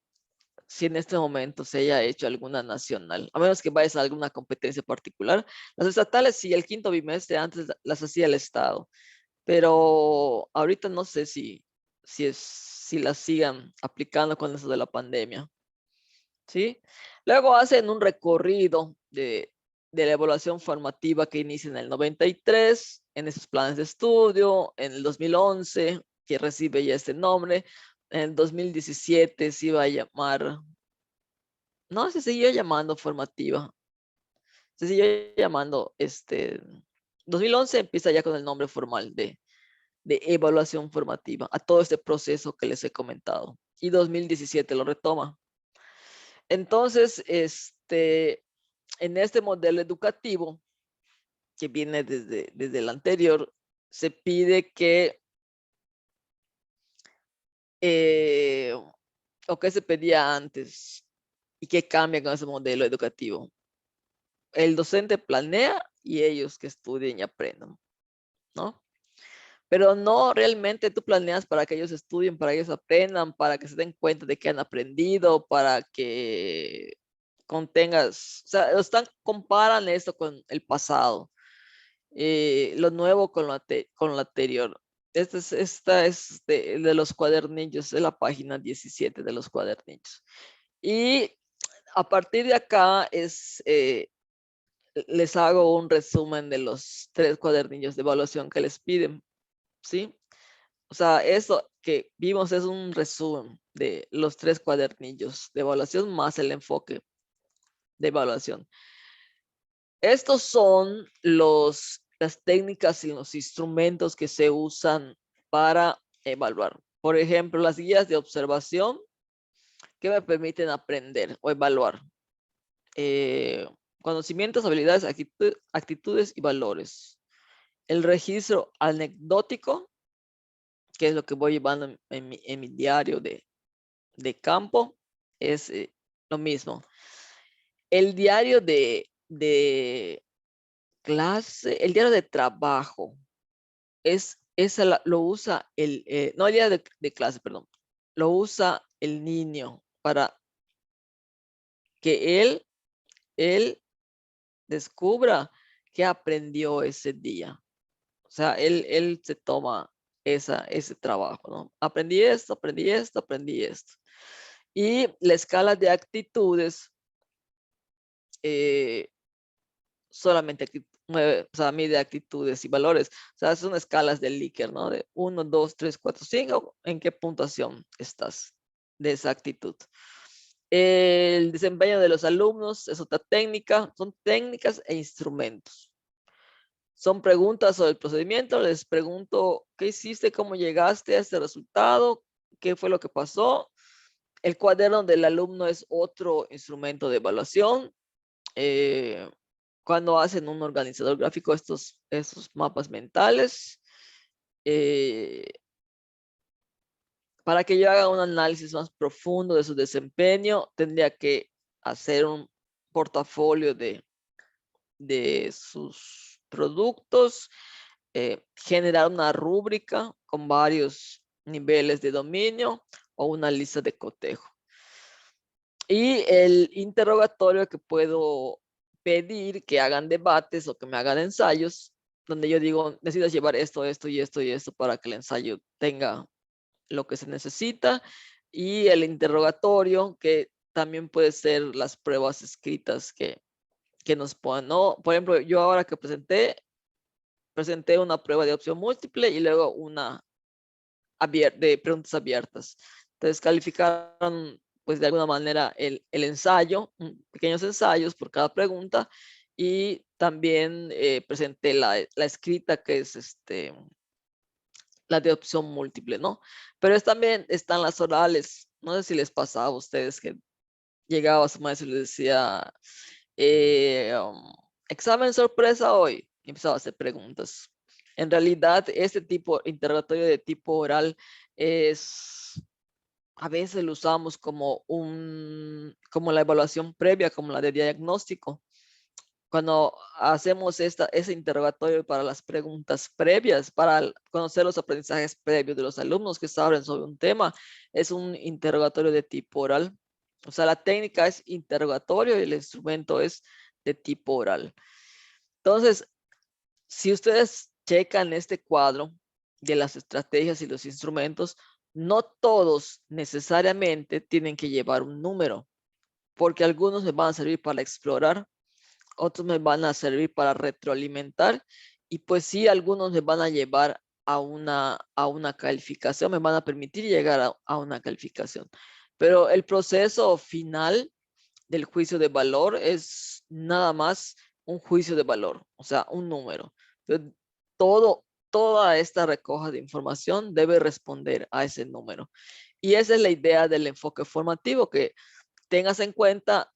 Speaker 1: si en este momento se haya hecho alguna nacional, a menos que vayas a alguna competencia particular. Las estatales sí, el quinto bimestre antes las hacía el Estado, pero ahorita no sé si las sigan aplicando con eso de la pandemia, ¿sí? Luego hacen un recorrido de la evaluación formativa que inicia en el 93, en esos planes de estudio, en el 2011, que recibe ya este nombre, en el 2017 se iba a llamar, no, se siguió llamando formativa, se siguió llamando, 2011 empieza ya con el nombre formal de evaluación formativa a todo este proceso que les he comentado. Y 2017 lo retoma. Entonces, en este modelo educativo que viene desde el anterior, se pide que, o que se pedía antes y que cambia con ese modelo educativo. El docente planea y ellos que estudien y aprendan, ¿no? Pero no realmente tú planeas para que ellos estudien, para que ellos aprendan, para que se den cuenta de que han aprendido, para que contengas, o sea, comparan esto con el pasado, lo nuevo con lo anterior. Esta es de los cuadernillos, de la página 17 de los cuadernillos. Y a partir de acá les hago un resumen de los 3 cuadernillos de evaluación que les piden, ¿sí? O sea, eso que vimos es un resumen de los 3 cuadernillos de evaluación más el enfoque de evaluación. Estos son las técnicas y los instrumentos que se usan para evaluar. Por ejemplo, las guías de observación que me permiten aprender o evaluar. Conocimientos, habilidades, actitudes y valores. El registro anecdótico, que es lo que voy llevando en mi diario de campo, es lo mismo. El diario de clase, el diario de trabajo, lo usa no el diario de clase, perdón, lo usa el niño para que él descubra qué aprendió ese día. O sea, él se toma ese trabajo, ¿no? Aprendí esto, aprendí esto, aprendí esto. Y la escala de actitudes solamente o sea, mide actitudes y valores. O sea, son escalas de Likert, ¿no? De 1, 2, 3, 4, 5. ¿En qué puntuación estás de esa actitud? El desempeño de los alumnos es otra técnica. Son técnicas e instrumentos. Son preguntas sobre el procedimiento. Les pregunto, ¿qué hiciste? ¿Cómo llegaste a este resultado? ¿Qué fue lo que pasó? El cuaderno del alumno es otro instrumento de evaluación. Cuando hacen un organizador gráfico, estos mapas mentales, para que yo haga un análisis más profundo de su desempeño, tendría que hacer un portafolio de sus productos, generar una rúbrica con varios niveles de dominio o una lista de cotejo. Y el interrogatorio que puedo pedir que hagan debates o que me hagan ensayos, donde yo digo, necesitas llevar esto, esto y esto y esto para que el ensayo tenga lo que se necesita. Y el interrogatorio, que también puede ser las pruebas escritas que nos pongan, ¿no? Por ejemplo, yo ahora que presenté una prueba de opción múltiple y luego una de preguntas abiertas. Entonces calificaron pues de alguna manera el ensayo, pequeños ensayos por cada pregunta, y también presenté la escrita, que es la de opción múltiple, ¿no? Pero también están las orales. No sé si les pasaba a ustedes que llegaba a su maestro y les decía, examen sorpresa hoy, y empezaba a hacer preguntas. En realidad, este tipo, interrogatorio de tipo oral, a veces lo usamos como como la evaluación previa, como la de diagnóstico. Cuando hacemos ese interrogatorio para las preguntas previas, para conocer los aprendizajes previos de los alumnos que saben sobre un tema, es un interrogatorio de tipo oral. O sea, la técnica es interrogatorio y el instrumento es de tipo oral. Entonces, si ustedes checan este cuadro de las estrategias y los instrumentos, no todos necesariamente tienen que llevar un número, porque algunos me van a servir para explorar, otros me van a servir para retroalimentar, y pues sí, algunos me van a llevar a una calificación, me van a permitir llegar a una calificación. Pero el proceso final del juicio de valor es nada más un juicio de valor, o sea, un número. Entonces, toda esta recoja de información debe responder a ese número. Y esa es la idea del enfoque formativo, que tengas en cuenta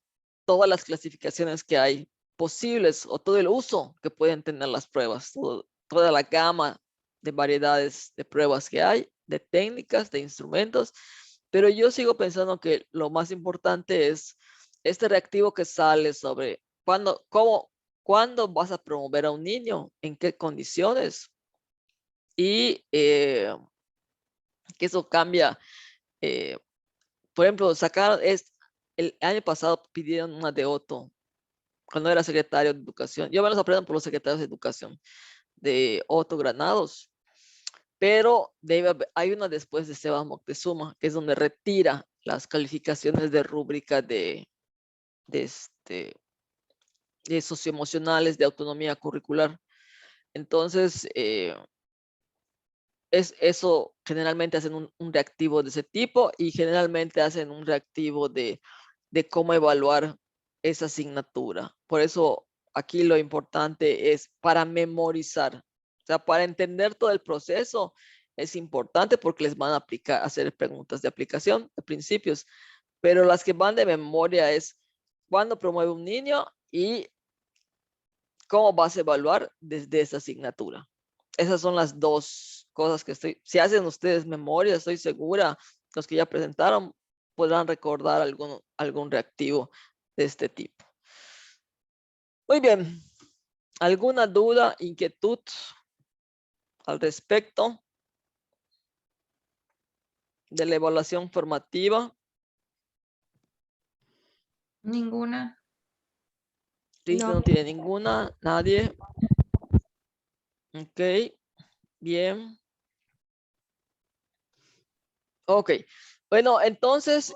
Speaker 1: todas las clasificaciones que hay posibles o todo el uso que pueden tener las pruebas, toda la gama de variedades de pruebas que hay, de técnicas, de instrumentos. Pero yo sigo pensando que lo más importante es este reactivo que sale sobre cuándo vas a promover a un niño, en qué condiciones, y que eso cambia. Por ejemplo, el año pasado pidieron una de Otto, cuando era secretario de Educación. Yo me los aprendo por los secretarios de Educación de Otto Granados, pero hay una después de Esteban Moctezuma, que es donde retira las calificaciones de rúbrica de, de socioemocionales, de autonomía curricular. Entonces, eso generalmente hacen un reactivo de ese tipo, y generalmente hacen un reactivo de cómo evaluar esa asignatura. Por eso aquí lo importante es para memorizar, o sea, para entender todo el proceso es importante, porque les van a hacer preguntas de aplicación, de principios, pero las que van de memoria es cuándo promueve un niño y cómo vas a evaluar desde esa asignatura. Esas son las dos cosas que si hacen ustedes memoria, estoy segura, los que ya presentaron podrán recordar algún reactivo de este tipo. Muy bien. ¿Alguna duda, inquietud al respecto de la evaluación formativa?
Speaker 2: Ninguna.
Speaker 1: Cristian no tiene ninguna. Nadie. Ok. Bien. Ok. Bueno, entonces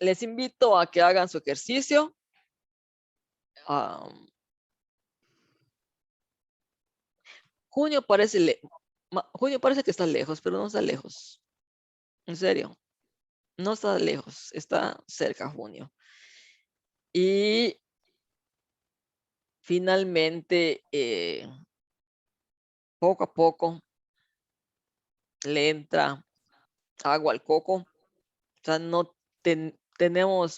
Speaker 1: les invito a que hagan su ejercicio. Junio junio parece que está lejos, pero no está lejos. En serio, no está lejos, está cerca junio. Y finalmente, poco a poco, le entra agua al coco. O sea, no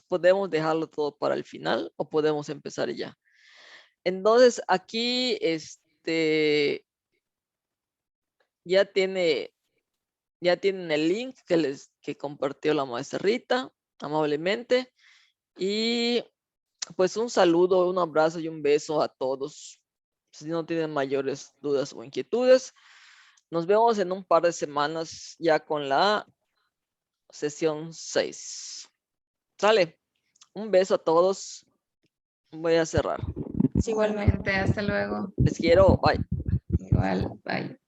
Speaker 1: podemos dejarlo todo para el final, o podemos empezar ya. Entonces, aquí, ya tienen el link que compartió la maestra Rita amablemente. Y pues un saludo, un abrazo y un beso a todos. Si no tienen mayores dudas o inquietudes, nos vemos en un par de semanas ya con la sesión 6. ¿Sale? Un beso a todos. Voy a cerrar.
Speaker 2: Igualmente, hasta luego.
Speaker 1: Les quiero. Bye.
Speaker 2: Igual, bye.